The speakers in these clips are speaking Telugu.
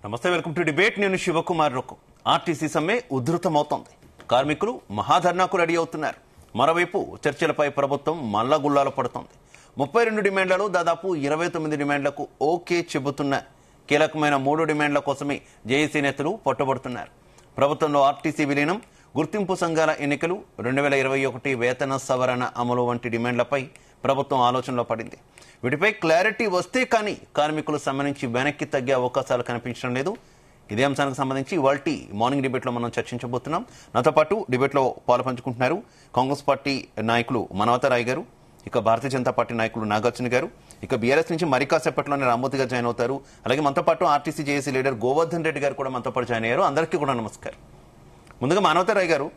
నమస్తే, వెల్కమ్ టు డిబేట్. నేను శివకుమార్ రొక్కు. ఆర్టీసీ సమ్మె ఉధృతమవుతోంది. కార్మికులు మహాధర్నాకు రెడీ అవుతున్నారు. మరోవైపు చర్చలపై ప్రభుత్వం మల్లగుల్లాలు పడుతోంది. 32 డిమాండ్లలో దాదాపు 29 డిమాండ్లకు ఓకే చెబుతున్న కీలకమైన 3 డిమాండ్ల కోసమే జేఏసీ నేతలు పట్టుబడుతున్నారు. ప్రభుత్వంలో ఆర్టీసీ విలీనం, గుర్తింపు సంఘాల ఎన్నికలు, 2021 వేతన సవరణ అమలు వంటి డిమాండ్లపై ప్రభుత్వం ఆలోచనలో పడింది. వీటిపై క్లారిటీ వస్తే కానీ కార్మికులు సమ్మె నుంచి వెనక్కి తగ్గే అవకాశాలు కనిపించడం లేదు. ఇదే అంశానికి సంబంధించి ఇవాల్టి మార్నింగ్ డిబేట్లో మనం చర్చించబోతున్నాం. నాతో పాటు డిబేట్లో పాలుపంచుకుంటున్నారు కాంగ్రెస్ పార్టీ నాయకులు మనవతరాయ్ గారు, ఇక భారతీయ జనతా పార్టీ నాయకులు నాగార్జున గారు, ఇక బీఆర్ఎస్ నుంచి మరి కాసేపట్లోనే రామ్మూర్తి గారు జాయిన్ అవుతారు. అలాగే మనతో పాటు RTC JAC leader Govardhan Reddy గారు కూడా మనతో పాటు జాయిన్ అయ్యారు. అందరికీ కూడా నమస్కారం. ముందుగా మనవతరాయ్ గారు,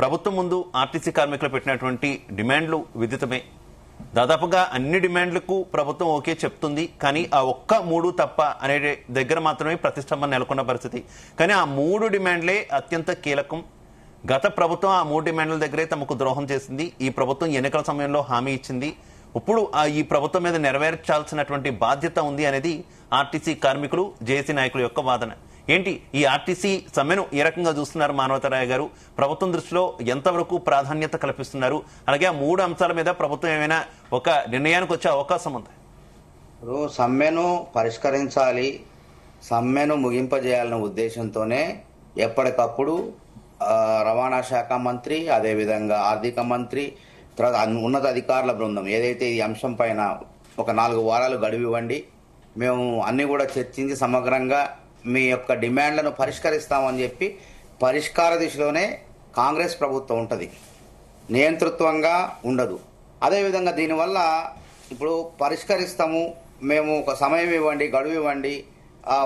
ప్రభుత్వం ముందు ఆర్టీసీ కార్మికులు పెట్టినటువంటి డిమాండ్లు విదితమే. దాదాపుగా అన్ని డిమాండ్లకు ప్రభుత్వం ఓకే చెప్తుంది, కానీ ఆ ఒక్క 3 తప్ప అనే దగ్గర మాత్రమే ప్రతిష్టంభన నెలకొన్న పరిస్థితి. కానీ ఆ 3 డిమాండ్లే అత్యంత కీలకం. గత ప్రభుత్వం ఆ 3 డిమాండ్ల దగ్గరే తమకు ద్రోహం చేసింది. ఈ ప్రభుత్వం ఎన్నికల సమయంలో హామీ ఇచ్చింది. ఇప్పుడు ఈ ప్రభుత్వం మీద నెరవేర్చాల్సినటువంటి బాధ్యత ఉంది అనేది ఆర్టీసీ కార్మికులు, జేఏసీ నాయకుల యొక్క వాదన. ఏంటి ఈ ఆర్టీసీ సమ్మెను ఏ రకంగా చూస్తున్నారు మానవతరాయ గారు? ప్రభుత్వం దృష్టిలో ఎంతవరకు ప్రాధాన్యత కల్పిస్తున్నారు? అలాగే ఆ 3 అంశాల మీద ప్రభుత్వం ఏమైనా ఒక నిర్ణయానికి వచ్చే అవకాశం ఉంది? ఇప్పుడు సమ్మెను పరిష్కరించాలి, సమ్మెను ముగింపజేయాలనే ఉద్దేశంతోనే ఎప్పటికప్పుడు రవాణా శాఖ మంత్రి, అదేవిధంగా ఆర్థిక మంత్రి, తర్వాత ఉన్నత అధికారుల బృందం ఏదైతే ఈ అంశం పైన ఒక 4 వారాలు గడువివ్వండి, మేము అన్ని కూడా చర్చించి సమగ్రంగా మీ యొక్క డిమాండ్లను పరిష్కరిస్తామని చెప్పి పరిష్కార దిశలోనే కాంగ్రెస్ ప్రభుత్వం ఉంటుంది, నియంతృత్వంగా ఉండదు. అదేవిధంగా దీనివల్ల ఇప్పుడు పరిష్కరిస్తాము, మేము ఒక సమయం ఇవ్వండి, గడువు ఇవ్వండి,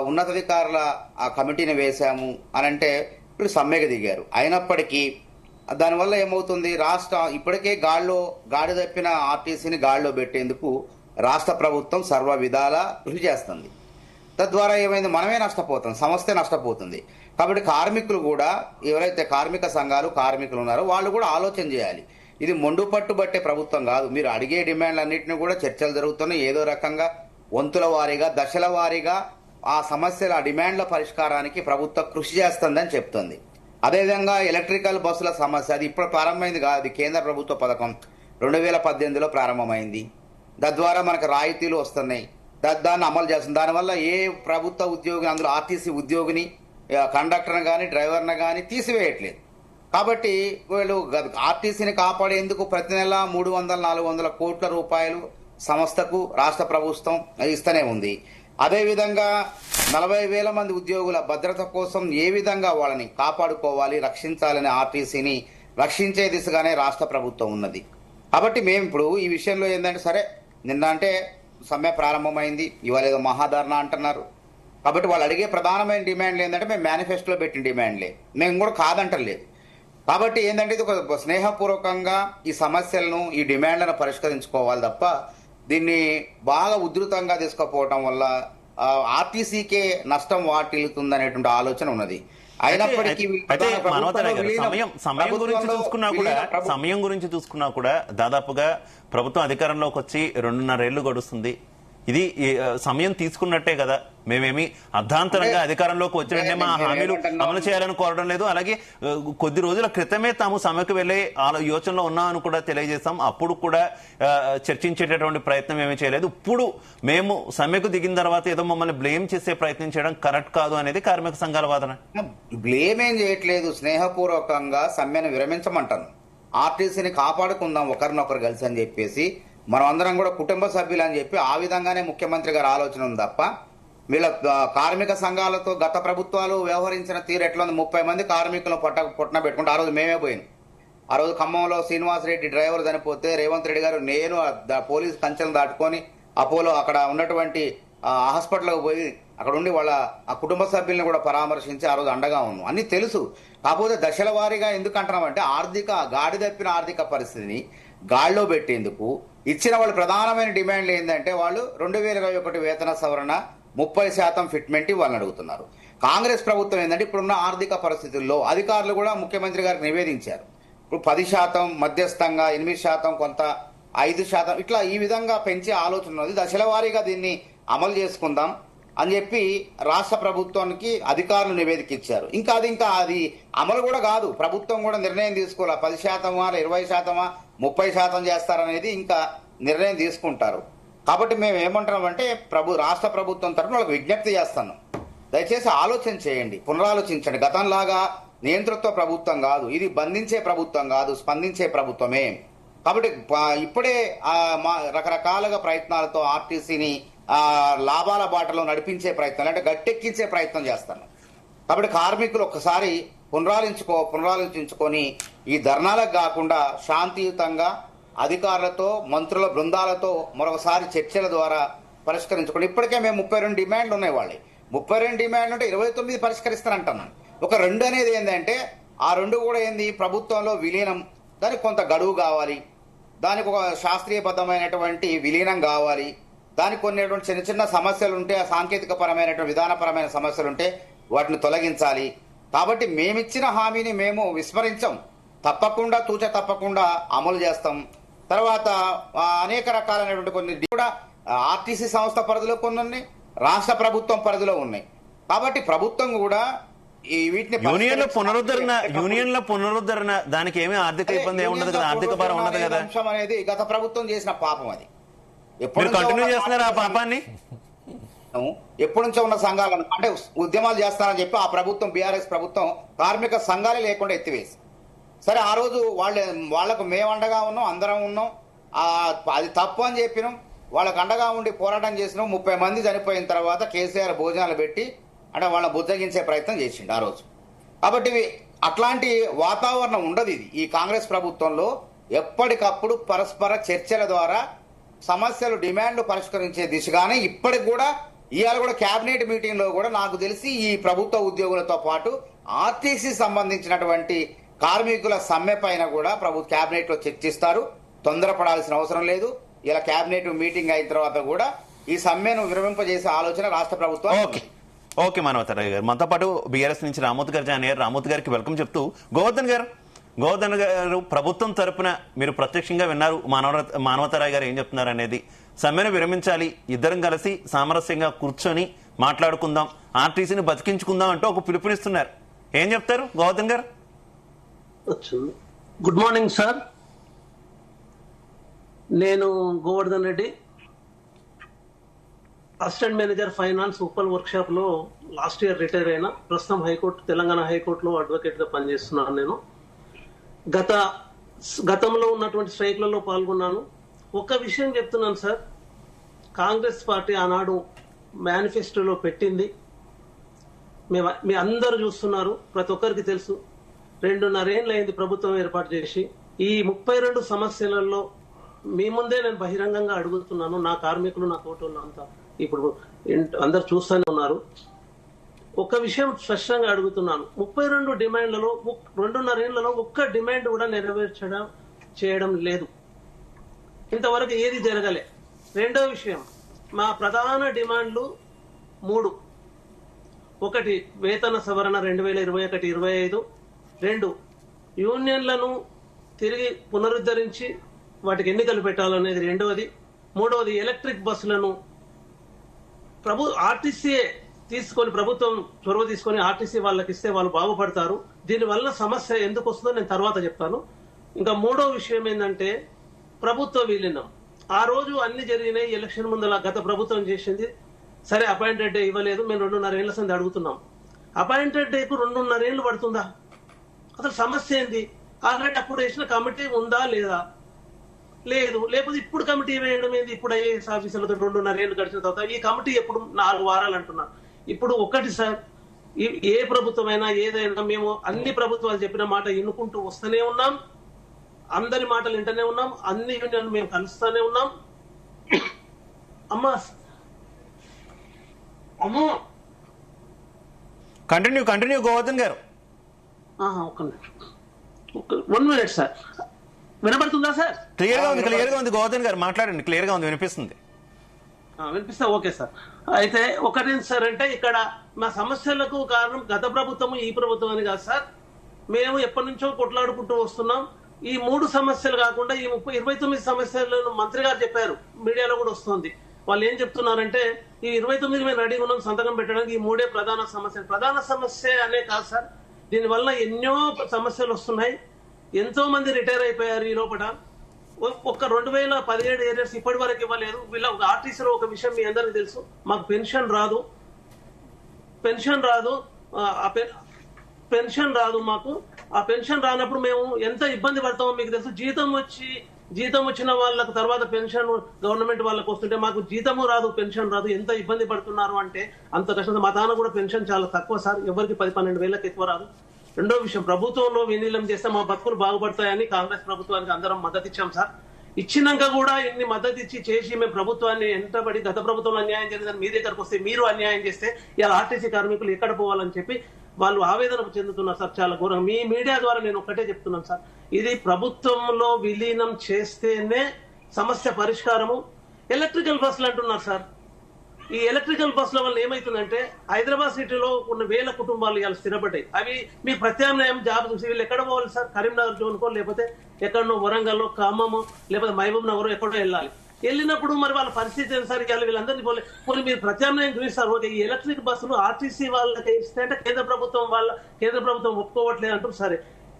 ఉన్నతాధికారుల ఆ కమిటీని వేశాము అని అంటే ఇప్పుడు సమ్మెకు దిగారు. అయినప్పటికీ దానివల్ల ఏమవుతుంది, ఇప్పటికే గాడి తప్పిన ఆర్టీసీని గాడిలో పెట్టేందుకు రాష్ట్ర ప్రభుత్వం సర్వ విధాలా కృషి చేస్తుంది. తద్వారా ఏమైంది, మనమే నష్టపోతాం, సంస్థే నష్టపోతుంది. కాబట్టి కార్మికులు కూడా, ఎవరైతే కార్మిక సంఘాలు కార్మికులు ఉన్నారో వాళ్ళు కూడా ఆలోచన చేయాలి. ఇది మొండు పట్టుబట్టే ప్రభుత్వం కాదు. మీరు అడిగే డిమాండ్లన్నింటినీ కూడా చర్చలు జరుగుతున్నాయి. ఏదో రకంగా వంతుల వారీగా, దశల వారీగా ఆ సమస్యల, ఆ డిమాండ్ల పరిష్కారానికి ప్రభుత్వం కృషి చేస్తుందని చెప్తుంది. అదేవిధంగా ఎలక్ట్రికల్ బస్సుల సమస్య, అది ఇప్పుడు ప్రారంభమైంది కాదు, అది కేంద్ర ప్రభుత్వ పథకం 2018లో ప్రారంభమైంది. తద్వారా మనకు రాయితీలు వస్తున్నాయి, దాన్ని అమలు చేస్తుంది. దానివల్ల ఏ ప్రభుత్వ ఉద్యోగిని, అందులో ఆర్టీసీ ఉద్యోగిని, కండక్టర్ని కానీ డ్రైవర్ని కానీ తీసివేయట్లేదు. కాబట్టి వీళ్ళు ఆర్టీసీని కాపాడేందుకు ప్రతి నెల 300-400 కోట్ల రూపాయలు సంస్థకు రాష్ట్ర ప్రభుత్వం ఇస్తూనే ఉంది. అదేవిధంగా 40,000 మంది ఉద్యోగుల భద్రత కోసం ఏ విధంగా వాళ్ళని కాపాడుకోవాలి, రక్షించాలని ఆర్టీసీని రక్షించే దిశగానే రాష్ట్ర ప్రభుత్వం ఉన్నది. కాబట్టి మేము ఇప్పుడు ఈ విషయంలో ఏంటంటే, సరే నిన్న అంటే సమ్మె ప్రారంభమైంది, ఇవాళ ఏదో మహాధర్నా అంటున్నారు. కాబట్టి వాళ్ళు అడిగే ప్రధానమైన డిమాండ్లు ఏంటంటే, మేము మేనిఫెస్టోలో పెట్టిన డిమాండ్లే, మేము కూడా కాదంటలేదు. కాబట్టి ఏంటంటే ఇది ఒక స్నేహపూర్వకంగా ఈ సమస్యలను, ఈ డిమాండ్లను పరిష్కరించుకోవాలి తప్ప దీన్ని బాగా ఉధృతంగా తీసుకుపోవటం వల్ల ఆర్టీసీకే నష్టం వాటిల్లుతుందనేటువంటి ఆలోచన ఉన్నది. అయినప్పటికీ సమయం గురించి చూసుకున్నా కూడా దాదాపుగా ప్రభుత్వం అధికారంలోకి వచ్చి 2.5 ఏళ్లు గడుస్తుంది. ఇది సమయం తీసుకున్నట్టే కదా. మేమేమి అర్ధాంతరంగా అధికారంలోకి వచ్చినట్టే మా హామీలు అమలు చేయాలని కోరడం లేదు. అలాగే కొద్ది రోజుల క్రితమే తాము సమ్మెకు వెళ్లే యోచనలో ఉన్నామని కూడా తెలియజేస్తాం. అప్పుడు కూడా చర్చించేటటువంటి ప్రయత్నం ఏమీ చేయలేదు. ఇప్పుడు మేము సమ్మెకు దిగిన తర్వాత ఏదో మమ్మల్ని బ్లేమ్ చేసే ప్రయత్నం చేయడం కరెక్ట్ కాదు అనేది కార్మిక సంఘాల వాదన. బ్లేమ్ ఏం చేయట్లేదు, స్నేహపూర్వకంగా సమ్మెను విరమించమంటాను, ఆర్టీసీని కాపాడుకుందాం ఒకరినొకరు కలిసి అని చెప్పేసి మనం అందరం కూడా కుటుంబ సభ్యులు అని చెప్పి ఆ విధంగానే ముఖ్యమంత్రి గారి ఆలోచన ఉంది తప్ప వీళ్ళ కార్మిక సంఘాలతో గత ప్రభుత్వాలు వ్యవహరించిన తీరు ఎట్లా ఉంది. 30 మంది కార్మికులను పొట్టన పెట్టుకుంటే ఆ రోజు మేమే పోయినాం. ఆ రోజు ఖమ్మంలో శ్రీనివాసరెడ్డి డ్రైవర్ చనిపోతే రేవంత్ రెడ్డి గారు, నేను పోలీసు కంచెలను దాటుకొని అపోలో అక్కడ ఉన్నటువంటి హాస్పిటల్కి పోయి అక్కడ ఉండి వాళ్ళ ఆ కుటుంబ సభ్యుల్ని కూడా పరామర్శించి ఆ రోజు అండగా ఉన్నాం. అన్ని తెలుసు. కాకపోతే దశల వారీగా ఎందుకు అంటున్నామంటే, గాడి తప్పిన ఆర్థిక పరిస్థితిని గాడిలో పెట్టేందుకు ఇచ్చిన వాళ్ళు ప్రధానమైన డిమాండ్లు ఏంటంటే, వాళ్ళు 2021 వేతన సవరణ 30% ఫిట్మెంట్ ఇవ్వాలని అడుగుతున్నారు. కాంగ్రెస్ ప్రభుత్వం ఏంటంటే, ఇప్పుడున్న ఆర్థిక పరిస్థితుల్లో అధికారులు కూడా ముఖ్యమంత్రి గారికి నివేదించారు. ఇప్పుడు 10% మధ్యస్థంగా, 8% కొంత, 5% ఇట్లా ఈ విధంగా పెంచే ఆలోచన ఉన్నది. దశల వారీగా దీన్ని అమలు చేసుకుందాం. అని చెప్పి రాష్ట్ర ప్రభుత్వానికి అధికారులు నివేదిక ఇచ్చారు. ఇంకా అది అమలు కూడా కాదు. ప్రభుత్వం కూడా నిర్ణయం తీసుకోవాలి. 10%, 20%, 30% చేస్తారనేది ఇంకా నిర్ణయం తీసుకుంటారు. కాబట్టి మేము ఏమంటున్నామంటే రాష్ట్ర ప్రభుత్వం తరఫున వాళ్ళకి విజ్ఞప్తి చేస్తున్నాం. దయచేసి ఆలోచన చేయండి, పునరాలోచించండి. గతంలాగా నియంతృత్వ ప్రభుత్వం కాదు ఇది, బంధించే ప్రభుత్వం కాదు, స్పందించే ప్రభుత్వమే. కాబట్టి ఇప్పుడే రకరకాలుగా ప్రయత్నాలతో ఆర్టీసీని లాభాల బాటలో నడిపించే ప్రయత్నం అంటే గట్టెక్కించే ప్రయత్నం చేస్తాను. కాబట్టి కార్మికులు ఒక్కసారి పునరాలోచించుకొని ఈ ధర్నాలకు కాకుండా శాంతియుతంగా అధికారులతో, మంత్రుల బృందాలతో మరొకసారి చర్చల ద్వారా పరిష్కరించుకోండి. ఇప్పటికే మేము 32 డిమాండ్లు ఉన్నాయి. వాళ్ళే 32 డిమాండ్లు అంటే 29 పరిష్కరిస్తానంటున్నాను. ఒక 2 అనేది ఏంటంటే ఆ 2 కూడా ఏంది, ప్రభుత్వంలో విలీనం, దానికి కొంత గడువు కావాలి, దానికి ఒక శాస్త్రీయబద్ధమైనటువంటి విలీనం కావాలి, దానికి కొన్ని చిన్న చిన్న సమస్యలు ఉంటే, ఆ సాంకేతిక పరమైనటువంటి విధానపరమైన సమస్యలు ఉంటే వాటిని తొలగించాలి. కాబట్టి మేమిచ్చిన హామీని మేము విస్మరించాం. తప్పకుండా అమలు చేస్తాం. తర్వాత అనేక రకాలైనటువంటి కొన్ని కూడా ఆర్టీసీ సంస్థ పరిధిలో కొన్ని ఉన్నాయి, రాష్ట్ర ప్రభుత్వం పరిధిలో ఉన్నాయి. కాబట్టి ప్రభుత్వం కూడా వీటిని యూనియన్ల పునరుద్ధరణ దానికి ఏమీ ఆర్థిక ఇబ్బంది ఏముండదు కదా, ఆర్థిక భారం ఉండదు కదా. అంశం అనేది గత ప్రభుత్వం చేసిన పాపం. అది కంటిన్యూ చేస్తున్నారు ఆ పాపాన్ని. ఎప్పటి నుంచో ఉన్న సంఘాలను అంటే ఉద్యమాలు చేస్తారని చెప్పి ఆ ప్రభుత్వం, బీఆర్ఎస్ ప్రభుత్వం కార్మిక సంఘాలే లేకుండా ఎత్తివేసి, సరే ఆ రోజు వాళ్లకు మేము అండగా ఉన్నాం, అందరం ఉన్నాం. అది తప్పు అని చెప్పినాం. వాళ్ళకు అండగా ఉండి పోరాటం చేసినాం. 30 మంది చనిపోయిన తర్వాత కేసీఆర్ భోజనాలు పెట్టి అంటే వాళ్ళని బుజ్జగించే ప్రయత్నం చేసిండు ఆ రోజు. కాబట్టి అట్లాంటి వాతావరణం ఉండదు ఇది ఈ కాంగ్రెస్ ప్రభుత్వంలో. ఎప్పటికప్పుడు పరస్పర చర్చల ద్వారా సమస్యలు, డిమాండ్లు పరిష్కరించే దిశగానే ఇప్పటికి కూడా ఇవాళ కూడా కేబినెట్ మీటింగ్ లో కూడా నాకు తెలిసి ఈ ప్రభుత్వ ఉద్యోగులతో పాటు ఆర్టీసీ సంబంధించినటువంటి కార్మికుల సమ్మె పైన కూడా కేబినెట్ లో చర్చిస్తారు. తొందరపడాల్సిన అవసరం లేదు. ఇలా కేబినెట్ మీటింగ్ అయిన తర్వాత కూడా ఈ సమ్మెను విరమింపజేసే ఆలోచన రాష్ట్ర ప్రభుత్వం. ఓకే మానవతరాయ్ గారు, మనతో పాటు బీఆర్ఎస్ నుంచి రామోత్ గారు జాయిన్ అయ్యారు. రామోత్ గారికి వెల్కమ్ చెప్తూ గోవర్ధన్ గారు ప్రభుత్వం తరపున మీరు ప్రత్యక్షంగా విన్నారు మానవతరాయ్ గారు ఏం చెప్తున్నారు అనేది. సమ్మెను విరమించాలి, ఇద్దరం కలిసి సామరస్యంగా కూర్చొని మాట్లాడుకుందాం, ఆర్టీసీని బతికించుకుందాం అంటూ ఒక పిలుపునిస్తున్నారు. ఏం చెప్తారు గోవర్ధన్ గారు? గుడ్ మార్నింగ్ సార్, నేను Govardhan Reddy, assistant manager finance Uppal work shop లో లాస్ట్ ఇయర్ రిటైర్ అయినా. ప్రస్తుతం తెలంగాణ హైకోర్టులో అడ్వకేట్ గా పనిచేస్తున్నాను. నేను గతంలో ఉన్నటువంటి స్ట్రైక్లలో పాల్గొన్నాను. ఒక విషయం చెప్తున్నాను సార్, కాంగ్రెస్ పార్టీ ఆనాడు మేనిఫెస్టోలో పెట్టింది, మీ అందరూ చూస్తున్నారు, ప్రతి ఒక్కరికి తెలుసు. 2.5 ఏళ్ళు అయింది ప్రభుత్వం ఏర్పాటు చేసి. ఈ 32 సమస్యలలో మీ ముందే నేను బహిరంగంగా అడుగుతున్నాను. నా కార్మికులు, నా తోటోళ్ళు అంతా ఇప్పుడు అందరు చూస్తూనే ఉన్నారు. ఒక విషయం స్పష్టంగా అడుగుతున్నాను, 32 డిమాండ్లలో 2.5 ఏళ్లలో ఒక్క డిమాండ్ కూడా చేయడం లేదు. ఇంతవరకు ఏది జరగలే. రెండో విషయం, మా ప్రధాన డిమాండ్లు 3. ఒకటి, వేతన సవరణ 2021-25. 2, యూనియన్లను తిరిగి పునరుద్ధరించి వాటికి ఎన్నికలు పెట్టాలనేది రెండవది. 3వది, ఎలక్ట్రిక్ బస్సులను ఆర్టీసీ తీసుకొని, ప్రభుత్వం చొరవ తీసుకొని ఆర్టీసీ వాళ్ళకి ఇస్తే వాళ్ళు బాగుపడతారు. దీనివల్ల సమస్య ఎందుకు వస్తుందో నేను తర్వాత చెప్తాను. ఇంకా 3వ విషయం ఏంటంటే ప్రభుత్వ విలీనం. ఆ రోజు అన్ని జరిగినాయి, ఎలక్షన్ ముందల గత ప్రభుత్వం చేసింది. సరే, అపాయింటెడ్ డే ఇవ్వలేదు. మేము 2.5 ఏళ్ల సంది అడుగుతున్నాం. అపాయింటెడ్ డేకు 2.5 ఏళ్లు పడుతుందా? అసలు సమస్య ఏంది? ఆల్రెడీ అప్పుడు వేసిన కమిటీ ఉందా లేదా? లేదు. లేకపోతే ఇప్పుడు కమిటీ వేయడం ఏంది? ఇప్పుడు ఐఏఎస్ ఆఫీసర్లతో 2.5 ఏళ్లు గడిచిన తర్వాత ఈ కమిటీ ఎప్పుడు 4 వారాలు అంటున్నారు. ఇప్పుడు ఒకటి సార్, ఏ ప్రభుత్వమైనా ఏదైనా మేము అన్ని ప్రభుత్వాలు చెప్పిన మాట ఎన్నుకుంటూ వస్తూనే ఉన్నాం, అందరి మాటలు వింటూనే ఉన్నాం, అన్ని యూనియన్లు మేము కలుస్తూనే ఉన్నాం. అమ్మో కంటిన్యూ గోవర్ధన్ గారు. ఒక్క నిమిషం, 1 మినిట్ సార్. వినపడుతుందా సార్? క్లియర్ గా ఉంది గోవర్ధన్ గారు, మాట్లాడండి. క్లియర్ గా ఉంది, వినిపిస్తుంది. వినిపిస్తా. Okay sir. అయితే ఒకటి సార్, అంటే ఇక్కడ మా సమస్యలకు కారణం గత ప్రభుత్వం, ఈ ప్రభుత్వం అని కాదు సార్. మేము ఎప్పటి నుంచో కొట్లాడుకుంటూ వస్తున్నాం. ఈ 3 సమస్యలు కాకుండా ఈ 29 సమస్యలను మంత్రి గారు చెప్పారు, మీడియాలో కూడా వస్తుంది. వాళ్ళు ఏం చెప్తున్నారంటే ఈ 29 మేము రెడీగా ఉన్నాం సంతకం పెట్టడానికి, ఈ 3 ప్రధాన సమస్య అనే కాదు సార్. దీనివల్ల ఎన్నో సమస్యలు వస్తున్నాయి. ఎంతో మంది రిటైర్ అయిపోయారు ఈ లోపల. ఒక్క 2017 ఏరియర్స్ ఇప్పటి వరకు ఇవ్వలేదు. వీళ్ళ ఒక ఆర్టీసీలో ఒక విషయం మీ అందరికీ తెలుసు, మాకు పెన్షన్ రాదు మాకు. ఆ పెన్షన్ రానప్పుడు మేము ఎంత ఇబ్బంది పడతామో మీకు తెలుసు. జీతం వచ్చిన వాళ్ళకు తర్వాత పెన్షన్ గవర్నమెంట్ వాళ్ళకి వస్తుంటే మాకు జీతము రాదు, పెన్షన్ రాదు. ఎంత ఇబ్బంది పడుతున్నారు అంటే అంత కష్టం. మా తాన కూడా పెన్షన్ చాలా తక్కువ సార్, ఎవరికి 10-12 వేలకు ఎక్కువ రాదు. రెండో విషయం, ప్రభుత్వంలో విలీనం చేస్తే మా బతుకులు బాగుపడతాయని కాంగ్రెస్ ప్రభుత్వానికి అందరం మద్దతు ఇచ్చాం సార్. ఇచ్చినాక కూడా ఇన్ని మద్దతు చేసి మేము ప్రభుత్వాన్ని ఎంటబడి గత ప్రభుత్వంలో అన్యాయం జరిగిందని మీ దగ్గరకు వస్తే మీరు అన్యాయం చేస్తే ఇలా ఆర్టీసీ కార్మికులు ఎక్కడ పోవాలని చెప్పి వాళ్ళు ఆవేదన చెందుతున్నారు సార్. చాలా ఘోరంగా మీ మీడియా ద్వారా నేను ఒక్కటే చెప్తున్నాను సార్, ఇది ప్రభుత్వంలో విలీనం చేస్తేనే సమస్య పరిష్కారము. ఎలక్ట్రికల్ బస్సులు అంటున్నారు సార్. ఈ ఎలక్ట్రికల్ బస్సుల వల్ల ఏమైతుందంటే హైదరాబాద్ సిటీలో ఉన్న వేల కుటుంబాలు ఇవాళ స్థిరపడ్డాయి. అవి మీ ప్రత్యామ్నాయం జాబ్ చూసి వీళ్ళు ఎక్కడ పోవాలి సార్? కరీంనగర్ జోన్కో లేకపోతే ఎక్కడనో వరంగల్లో, ఖమ్మమో లేకపోతే మహబూబ్ నగర్ ఎక్కడో వెళ్ళాలి. వెళ్ళినప్పుడు మరి వాళ్ళ పరిస్థితి ఏంటి సార్? ఇవాళ వీళ్ళందరినీ పోనీ మీరు ప్రత్యామ్నాయం చూపిస్తారు. ఓకే, ఈ ఎలక్ట్రిక్ బస్సులు ఆర్టీసీ వాళ్ళకి ఇస్తే అంటే కేంద్ర ప్రభుత్వం ఒప్పుకోవట్లేదు అంటారు. సరే,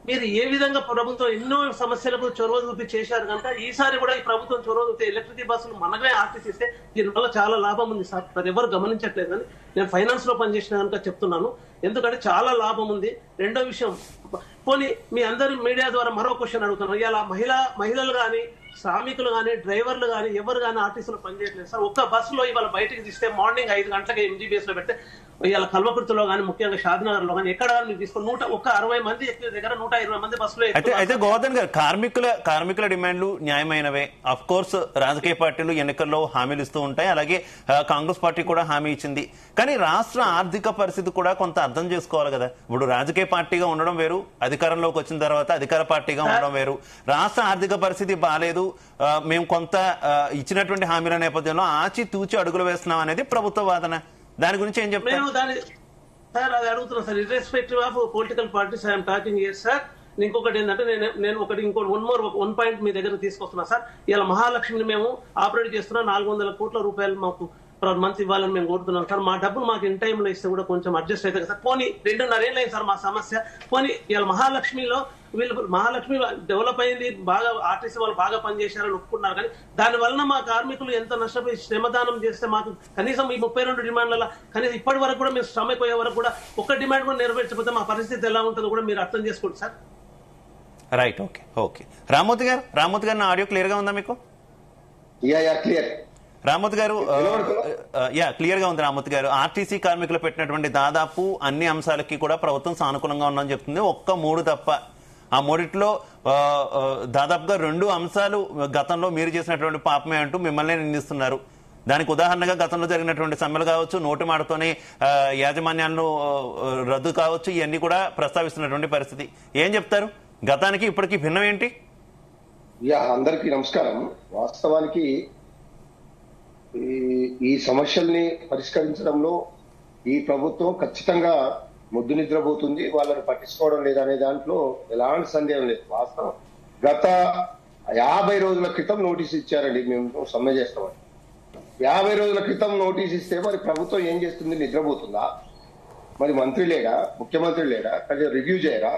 మీరు ఏ విధంగా ప్రభుత్వం ఎన్నో సమస్యలకు చొరవ చూపి చేశారు కనుక ఈసారి కూడా ఈ ప్రభుత్వం చొరవ చూపితే ఎలక్ట్రిక్ బస్సులు మనమే ఆర్టీసీ ఇస్తే దీనివల్ల చాలా లాభం ఉంది సార్. అది ఎవరు గమనించట్లేదు కానీ నేను ఫైనాన్స్ లో పనిచేసిన కనుక చెప్తున్నాను, ఎందుకంటే చాలా లాభం ఉంది. రెండో విషయం, పోనీ మీ అందరి మీడియా ద్వారా మరో క్వశ్చన్ అడుగుతున్నాను. ఇలా మహిళలు కానీ, శ్రామికులు కానీ, డ్రైవర్లు కానీ ఎవరు కానీ ఆర్టీసీలో పనిచేయట్లేదు సార్. ఒక్క బస్సులో ఇవాళ బయటకు తీస్తే మార్నింగ్ 5 గంటలకి MGBS లో పెడితే ఇవాళ కల్వకుర్తిలో కానీ, ముఖ్యంగా షాద్నగర్ లో కానీ ఎక్కడ మీరు తీసుకుని 60 మంది ఎక్కే దగ్గర 120 మంది బస్సులో. అయితే గోవర్ధన్ గారు, కార్మికుల డిమాండ్లు న్యాయమైనవే. అఫ్ కోర్స్ రాజకీయ పార్టీలు ఎన్నికల్లో హామీలు ఇస్తూ ఉంటాయి, అలాగే కాంగ్రెస్ పార్టీ కూడా హామీ ఇచ్చింది. కానీ రాష్ట్ర ఆర్థిక పరిస్థితి కూడా కొంత అర్థం చేసుకోవాలి కదా. ఇప్పుడు రాజకీయ పార్టీగా ఉండడం వేరు, అధికారంలోకి వచ్చిన తర్వాత అధికార పార్టీగా ఉండడం వేరు. రాష్ట్ర ఆర్థిక పరిస్థితి బాలేదు, మేము కొంత ఇచ్చినటువంటి హామీల నేపథ్యంలో ఆచి తూచి అడుగులు వేస్తున్నాం అనేది ప్రభుత్వ వాదన. దాని గురించి ఏం చెప్తారు? సార్ అది అడుగుతున్నాను sir, irrespective of political parties I'm talking here sir. ఇంకొకటి ఏంటంటే నేను ఇంకోటి వన్ పాయింట్ మీ దగ్గర తీసుకొస్తున్నా సార్. ఇలా మహాలక్ష్మిని మేము ఆపరేట్ చేస్తున్నా, 400 కోట్ల రూపాయలు మాకు మంత్ ఇవ్వాలని మేము కోరుతున్నాం సార్. మా డబ్బులు మాకు ఇన్ టైమ్ లో ఇస్తే కూడా కొంచెం అడ్జస్ట్ అవుతుంది కదా సార్. పోనీ 2.5 ఏళ్ళు అయింది సార్ మా సమస్య. పోనీ ఇలా మహాలక్ష్మి డెవలప్ అయింది, బాగా ఆర్టీసీ వాళ్ళు బాగా పనిచేశారని ఒప్పుకున్నారు. కానీ దాని వలన మా కార్మికులు ఎంత నష్టపోయి శ్రమదానం చేస్తే మాకు కనీసం ఈ 32 డిమాండ్ల కనీసం ఇప్పటి వరకు కూడా మేము శ్రమ అయిపోయే వరకు కూడా ఒక్క డిమాండ్ కూడా నెరవేర్చకపోతే మా పరిస్థితి ఎలా ఉంటుందో కూడా మీరు అర్థం చేసుకోండి సార్. Right, okay. రామ్మూర్తి గారు నా ఆడియో క్లియర్ గా ఉందా మీకు? క్లియర్ రామ్మూర్తి గారు, క్లియర్ గా ఉంది. రామ్మూర్తి గారు, ఆర్టీసీ కార్మికులు పెట్టినటువంటి దాదాపు అన్ని అంశాలకి కూడా ప్రభుత్వం సానుకూలంగా ఉందని చెప్తుంది. ఒక్క 3 తప్ప. ఆ 3లో దాదాపుగా 2 అంశాలు గతంలో మీరు చేసినటువంటి పాపమే అంటూ మిమ్మల్ని నిందిస్తున్నారు. దానికి ఉదాహరణగా గతంలో జరిగినటువంటి సమ్మెలు కావచ్చు, నోటి మాటతోనే యాజమాన్యాలను రద్దు కావచ్చు, ఇవన్నీ కూడా ప్రస్తావిస్తున్నటువంటి పరిస్థితి. ఏం చెప్తారు? గతానికి ఇప్పటికీ భిన్నం ఏంటి? అందరికీ నమస్కారం. వాస్తవానికి ఈ సమస్యల్ని పరిష్కరించడంలో ఈ ప్రభుత్వం ఖచ్చితంగా ముద్దు నిద్రపోతుంది, వాళ్ళని పట్టించుకోవడం లేదనే దాంట్లో ఎలాంటి సందేహం లేదు. వాస్తవం, గత 50 రోజుల క్రితం నోటీస్ ఇచ్చారండి మేము సమ్మె చేస్తామని. 50 రోజుల క్రితం నోటీస్ ఇస్తే మరి ప్రభుత్వం ఏం చేస్తుంది? నిద్రపోతుందా? మరి మంత్రి లేడా, ముఖ్యమంత్రి లేడా? కొంచెం రివ్యూ చేయరా?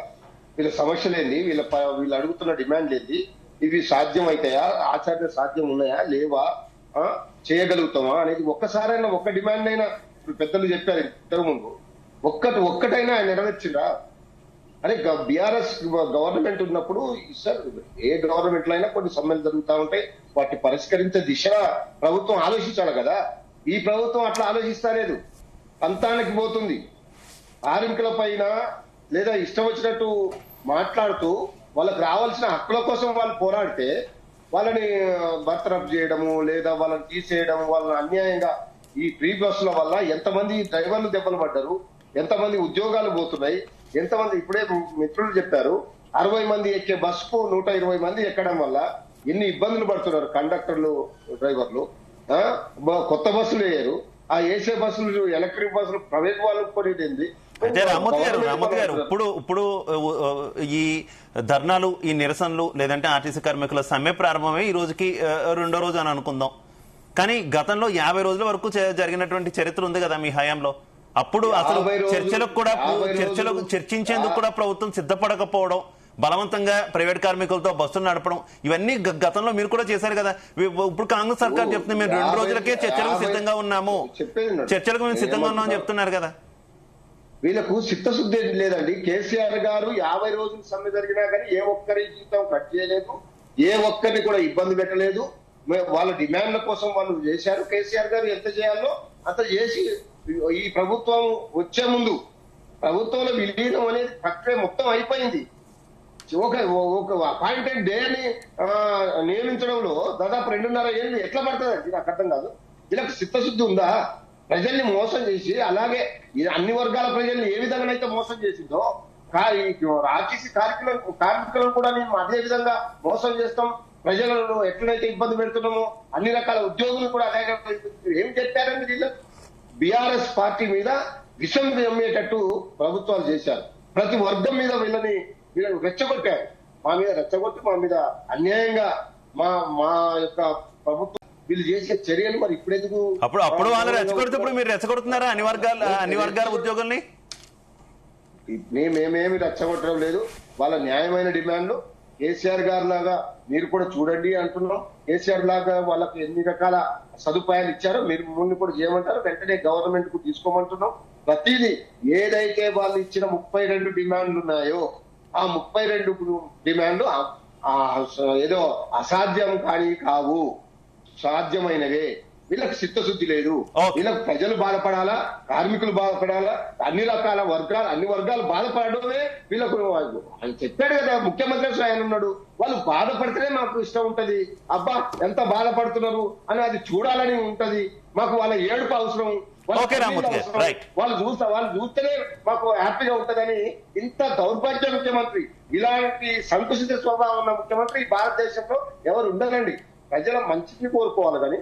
వీళ్ళ సమస్యలు ఏంది, వీళ్ళు అడుగుతున్న డిమాండ్ ఏంది, ఇవి సాధ్యం అవుతాయా, ఆచరణ సాధ్యం ఉన్నాయా లేవా, చేయగలుగుతామా అనేది ఒక్కసారైనా ఒక్క డిమాండ్ అయినా, పెద్దలు చెప్పారు ఇంతకు ముందు, ఒక్కటైనా ఆయన నెరవేర్చిందా? అరే బీఆర్ఎస్ గవర్నమెంట్ ఉన్నప్పుడు సార్, ఏ గవర్నమెంట్ లో అయినా కొన్ని సమ్మెలు జరుగుతూ ఉంటాయి, వాటిని పరిష్కరించే దిశగా ప్రభుత్వం ఆలోచించాలి కదా. ఈ ప్రభుత్వం అట్లా ఆలోచిస్తలేదు, పంతానికి పోతుంది. కార్మికుల పైన లేదా ఇష్టం వచ్చినట్టు మాట్లాడుతూ వాళ్ళకి రావాల్సిన హక్కుల కోసం వాళ్ళు పోరాడితే వాళ్ళని బర్తరఫ్ చేయడము లేదా వాళ్ళని తీసేయడం, వాళ్ళని అన్యాయంగా ఈ ఫ్రీ బస్సుల వల్ల ఎంతమంది డ్రైవర్లు దెబ్బలు పడ్డారు, ఎంతమంది ఉద్యోగాలు పోతున్నాయి, ఎంతమంది ఇప్పుడే మిత్రులు చెప్పారు 60 మంది ఎక్కే బస్సుకు 120 మంది ఎక్కడం వల్ల ఎన్ని ఇబ్బందులు పడుతున్నారు కండక్టర్లు, డ్రైవర్లు. కొత్త బస్సులు వేయరు, ఆ ఏసీ బస్సులు, ఎలక్ట్రిక్ బస్సులు ప్రైవేట్ వాళ్ళకు కొనేది. అయితే రామ్మూర్తి గారు ఇప్పుడు ఈ ధర్నాలు, ఈ నిరసనలు లేదంటే ఆర్టీసీ కార్మికుల సమ్మె ప్రారంభమై ఈ రోజుకి 2వ రోజు అని అనుకుందాం. కానీ గతంలో 50 రోజుల వరకు జరిగినటువంటి చరిత్ర ఉంది కదా మీ హయాంలో. అప్పుడు అసలు 50 రోజులు, చర్చలకు కూడా 50 రోజులు, చర్చించేందుకు కూడా ప్రభుత్వం సిద్ధపడకపోవడం, బలవంతంగా ప్రైవేట్ కార్మికులతో బస్సులు నడపడం, ఇవన్నీ గతంలో మీరు కూడా చేశారు కదా. ఇప్పుడు కాంగ్రెస్ సర్కార్ చెప్తుంది మేము 2 రోజులకే చర్చలకు సిద్ధంగా ఉన్నాము, చర్చలకు మేము సిద్ధంగా ఉన్నామని చెప్తున్నారు కదా. వీళ్ళకు చిత్తశుద్ధి లేదండి. కేసీఆర్ గారు 50 రోజులు సమ్మె జరిగినా కానీ ఏ ఒక్కరి జీవితం కట్ చేయలేదు, ఏ ఒక్కరిని కూడా ఇబ్బంది పెట్టలేదు. వాళ్ళ డిమాండ్ల కోసం వాళ్ళు చేశారు. కేసీఆర్ గారు ఎంత చేయాలో అంత చేసి ఈ ప్రభుత్వం వచ్చే ముందు ప్రభుత్వంలో విలీనం అనేది ప్రక్రియ మొత్తం అయిపోయింది. ఒక అపాయింటెడ్ డే ని నియమించడంలో దాదాపు 2.5 ఏళ్ళు ఎట్లా పడుతుంది నాకు అర్థం కాదు. వీళ్ళకి చిత్తశుద్ధి ఉందా? ప్రజల్ని మోసం చేసి, అలాగే అన్ని వర్గాల ప్రజల్ని ఏ విధంగానైతే మోసం చేసిందో ఆర్టీసీ కార్మికులను కూడా మేము అదే విధంగా మోసం చేస్తాం, ప్రజలను ఎట్లనైతే ఇబ్బంది పెడుతున్నామో అన్ని రకాల ఉద్యోగులు కూడా అదే ఏం చెప్పారండి వీళ్ళు. బీఆర్ఎస్ పార్టీ మీద విషం అమ్మేటట్టు ప్రభుత్వాలు చేశారు. ప్రతి వర్గం మీద వీళ్ళని రెచ్చగొట్టారు. మా మీద రెచ్చగొట్టి మా మీద అన్యాయంగా మా యొక్క ప్రభుత్వం వీళ్ళు చేసే చర్యలు మరి ఇప్పుడెందుకు అప్పుడు వాళ్ళు రెచ్చగొడితే ఇప్పుడు మీరు రెచ్చగొడుతున్నారా అన్ని వర్గాల ఉద్యోగుల్ని? మేమేమి రెచ్చగొట్టడం లేదు. వాళ్ళ న్యాయమైన డిమాండ్లు కేసీఆర్ గారి లాగా మీరు కూడా చూడండి అంటున్నాం. కేసీఆర్ లాగా వాళ్ళకి ఎన్ని రకాల సదుపాయాలు ఇచ్చారో మీరు ముందు కూడా చేయమంటారు. వెంటనే గవర్నమెంట్ కు తీసుకోమంటున్నాం. ప్రతిదీ ఏదైతే వాళ్ళు ఇచ్చిన 32 డిమాండ్లు ఉన్నాయో ఆ 32 డిమాండ్లు ఏదో అసాధ్యం కానీ కావు, సాధ్యమైనవే. వీళ్ళకి చిత్తశుద్ధి లేదు. వీళ్ళకి ప్రజలు బాధపడాలా, కార్మికులు బాధపడాలా, అన్ని వర్గాలు బాధపడమే వీళ్ళకు. ఆయన చెప్పాడు కదా ముఖ్యమంత్రి ఆయన ఉన్నాడు, వాళ్ళు బాధపడితేనే మాకు ఇష్టం ఉంటది. అబ్బా ఎంత బాధపడుతున్నారు అని అది చూడాలని ఉంటది మాకు. వాళ్ళ ఏడుపు అవసరం, వాళ్ళు చూస్తేనే మాకు హ్యాపీగా ఉంటదని. ఇంత దౌర్భాగ్య ముఖ్యమంత్రి, ఇలాంటి సంకుచిత స్వభావం ఉన్న ముఖ్యమంత్రి భారతదేశంలో ఎవరు ఉండరండి. ప్రజల మంచిని కోరుకోవాలి కానీ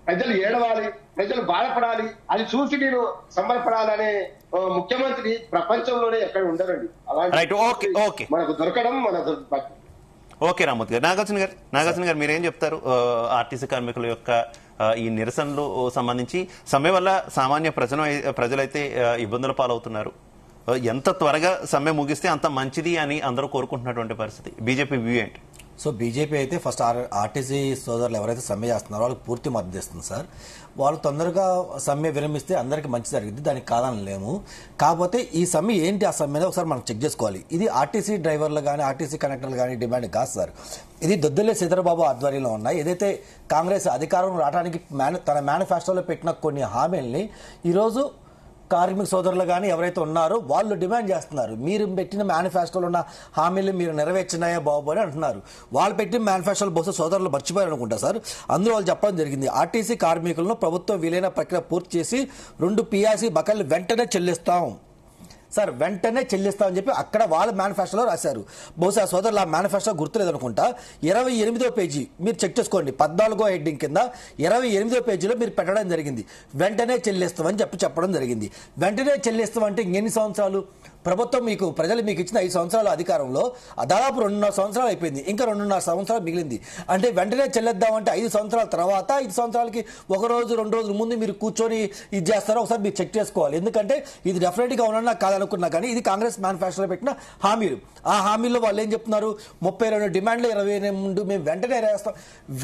ప్రజలు ఏడవాలి, ప్రజలు బాధపడాలి, అది చూసి నేను సంబరపడాలనే ముఖ్యమంత్రి ప్రపంచంలోనే ఎక్కడ ఉండరండి. అలాంటి మనకు దొరకడం మన దుర్భాగ్యం. ఓకే రామ్మూర్తి గారు. నాగార్జున గారు మీరేం చెప్తారు? ఆర్టీసీ కార్మికుల యొక్క ఈ నిరసనలు సంబంధించి సమ్మె వల్ల సామాన్య ప్రజలైతే ఇబ్బందుల పాలవుతున్నారు. ఎంత త్వరగా సమ్మె ముగిస్తే అంత మంచిది అని అందరూ కోరుకుంటున్నటువంటి పరిస్థితి. బీజేపీ వ్యూ ఏంటి? సో బీజేపీ అయితే ఫస్ట్ ఆర్టీసీ సోదరులు ఎవరైతే సమ్మె చేస్తున్నారో వాళ్ళకి పూర్తి మద్దతు ఇస్తుంది సార్. వాళ్ళు తొందరగా సమ్మె విరమిస్తే అందరికీ మంచి జరిగింది, దానికి కాదనలేము. కాకపోతే ఈ సమ్మె ఏంటి, ఆ సమ్మె ఒకసారి మనం చెక్ చేసుకోవాలి. ఇది ఆర్టీసీ డ్రైవర్లు కానీ ఆర్టీసీ కండక్టర్లు కానీ డిమాండ్ కాదు సార్. ఇది దొద్దులే శ్రీధరబాబు ఆధ్వర్యంలో ఉన్నాయి. ఏదైతే కాంగ్రెస్ అధికారం రావడానికి తన మేనిఫెస్టోలో పెట్టిన కొన్ని హామీల్ని ఈరోజు కార్మిక సోదరులు కానీ ఎవరైతే ఉన్నారో వాళ్ళు డిమాండ్ చేస్తున్నారు. మీరు పెట్టిన మేనిఫెస్టోలో ఉన్న హామీలు మీరు నెరవేర్చినాయా బాబు అని అంటున్నారు. వాళ్ళు పెట్టిన మేనిఫెస్టోలు బహుశా సోదరులు మర్చిపోయారు అనుకుంటా సార్. అందులో వాళ్ళు చెప్పడం జరిగింది, ఆర్టీసీ కార్మికులను ప్రభుత్వం విలీన ప్రక్రియ పూర్తి చేసి 2 పిఆర్సీ బకాయిలు వెంటనే చెల్లిస్తాం సార్, వెంటనే చెల్లిస్తామని చెప్పి అక్కడ వాళ్ళ మేనిఫెస్టోలో రాశారు. బహుశా సోదరులు ఆ మేనిఫెస్టో గుర్తులేదు అనుకుంటా. 28వ పేజీ మీరు చెక్ చేసుకోండి. 14వ హెడ్డింగ్ కింద 28వ పేజీలో మీరు పెట్టడం జరిగింది, వెంటనే చెల్లిస్తామని చెప్పడం జరిగింది. వెంటనే చెల్లిస్తామంటే ఇంకెన్ని సంవత్సరాలు? ప్రభుత్వం ప్రజలు మీకు ఇచ్చిన 5 సంవత్సరాల అధికారంలో దాదాపు 2.5 సంవత్సరాలు అయిపోయింది, ఇంకా 2.5 సంవత్సరాలు మిగిలింది. అంటే వెంటనే చెల్లిద్దామంటే 5 సంవత్సరాల తర్వాత 5 సంవత్సరాలకి 1 రోజు 2 రోజుల ముందు మీరు కూర్చొని ఇది చేస్తారో ఒకసారి మీరు చెక్ చేసుకోవాలి. ఎందుకంటే ఇది డెఫినెట్ గా ఉన్నా కాదనుకున్నా కానీ ఇది కాంగ్రెస్ మేనిఫెస్టోలో పెట్టిన హామీలు. ఆ హామీల్లో వాళ్ళు ఏం చెప్తున్నారు, 32 డిమాండ్లు 28 మేము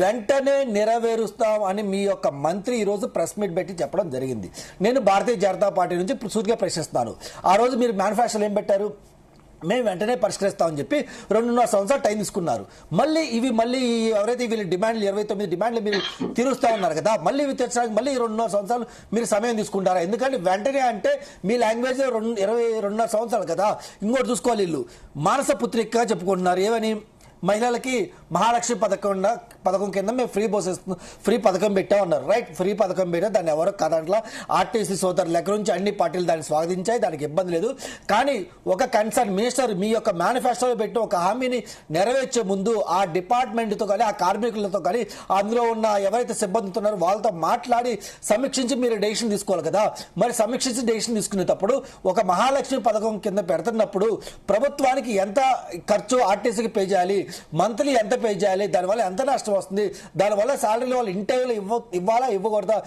వెంటనే నెరవేరుస్తాం అని మీ యొక్క మంత్రి ఈ రోజు ప్రెస్ మీట్ పెట్టి చెప్పడం జరిగింది. నేను భారతీయ జనతా పార్టీ నుంచి సూటిగా ప్రశ్నిస్తున్నాను, ఆ రోజు మీరు మేనిఫెస్టోలో ఏం పెట్టారు? మేము వెంటనే పరిష్కరిస్తామని చెప్పి 2.5 సంవత్సరాలు టైం తీసుకున్నారు. మళ్ళీ ఎవరైతే వీళ్ళ డిమాండ్లు 29 డిమాండ్లు మీరు తీరుస్తా ఉన్నారు కదా, మళ్ళీ ఇవి తెచ్చడానికి మళ్ళీ 2.5 సంవత్సరాలు మీరు సమయం తీసుకుంటారా? ఎందుకంటే వెంటనే అంటే మీ లాంగ్వేజ్ 22.5 సంవత్సరాలు కదా. ఇంకోటి చూసుకోవాలి, వీళ్ళు మానస పుత్రికగా చెప్పుకుంటున్నారు. ఏమని? మహిళలకి మహాలక్ష్మి పథకం కింద మేము ఫ్రీ పథకం పెట్టామన్నారు. రైట్, ఫ్రీ పథకం పెట్టా, దాన్ని ఎవరో కాదంట్లా. ఆర్టీసీ సోదరుల దగ్గర నుంచి అన్ని పార్టీలు దాన్ని స్వాగతించాయి, దానికి ఇబ్బంది లేదు. కానీ ఒక కన్సర్న్ మినిస్టర్ మీ యొక్క మేనిఫెస్టోలో పెట్టి ఒక హామీని నెరవేర్చే ముందు ఆ డిపార్ట్మెంట్తో కానీ ఆ కార్మికులతో కానీ అందులో ఉన్న ఎవరైతే సిబ్బందితో ఉన్నారో వాళ్ళతో మాట్లాడి సమీక్షించి మీరు డెసిషన్ తీసుకోవాలి కదా. మరి సమీక్షించి డెసిషన్ తీసుకునేటప్పుడు ఒక మహాలక్ష్మి పథకం కింద పెడుతున్నప్పుడు ప్రభుత్వానికి ఎంత ఖర్చు ఆర్టీసీకి పే చేయాలి, మంత్లీ ఎంత పే చేయాలి, దానివల్ల ఎంత నష్టం వస్తుంది, దానివల్ల సాలరీలు వాళ్ళు ఇంటర్వ్యూలు ఇవ్వాలా ఇవ్వకూడదా,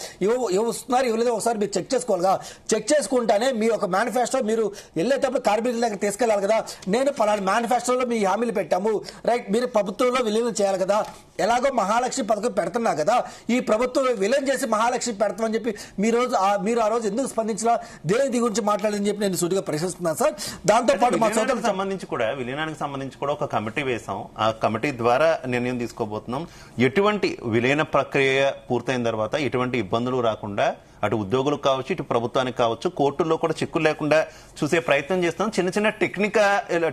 ఇస్తున్నారు ఇవ్వలేదు ఒకసారి మీరు చెక్ చేసుకోవాలిగా. చెక్ చేసుకుంటానే మీ ఒక మేనిఫెస్టో మీరు వెళ్ళేటప్పుడు కార్మికుల దగ్గర తీసుకెళ్ళాలి కదా. నేను పలానా మేనిఫెస్టోలో మీ హామీలు పెట్టాము, రైట్, మీరు ప్రభుత్వంలో విలీనం చేయాలి కదా. ఎలాగో మహాలక్ష్మి పథకం పెడుతున్నా కదా, ఈ ప్రభుత్వం విలీనం చేసి మహాలక్ష్మి పెడతామని చెప్పి మీరు ఆ రోజు ఎందుకు స్పందించినా, దేని గురించి మాట్లాడని చెప్పి నేను సూటిగా ప్రశ్నిస్తున్నాను సార్. దాంతో పాటు మా సోదరులకు సంబంధించి కూడా విలీనానికి సంబంధించి కూడా ఒక కమిటీ వేసాం. ఆ కమిటీ ద్వారా నిర్ణయం తీసుకోబోతున్నాం. ఎటువంటి విలీన ప్రక్రియ పూర్తయిన తర్వాత ఎటువంటి ఇబ్బందులు రాకుండా అటు ఉద్యోగులకు కావచ్చు, ఇటు ప్రభుత్వానికి కావచ్చు, కోర్టుల్లో కూడా చిక్కులు లేకుండా చూసే ప్రయత్నం చేస్తాం. చిన్న చిన్న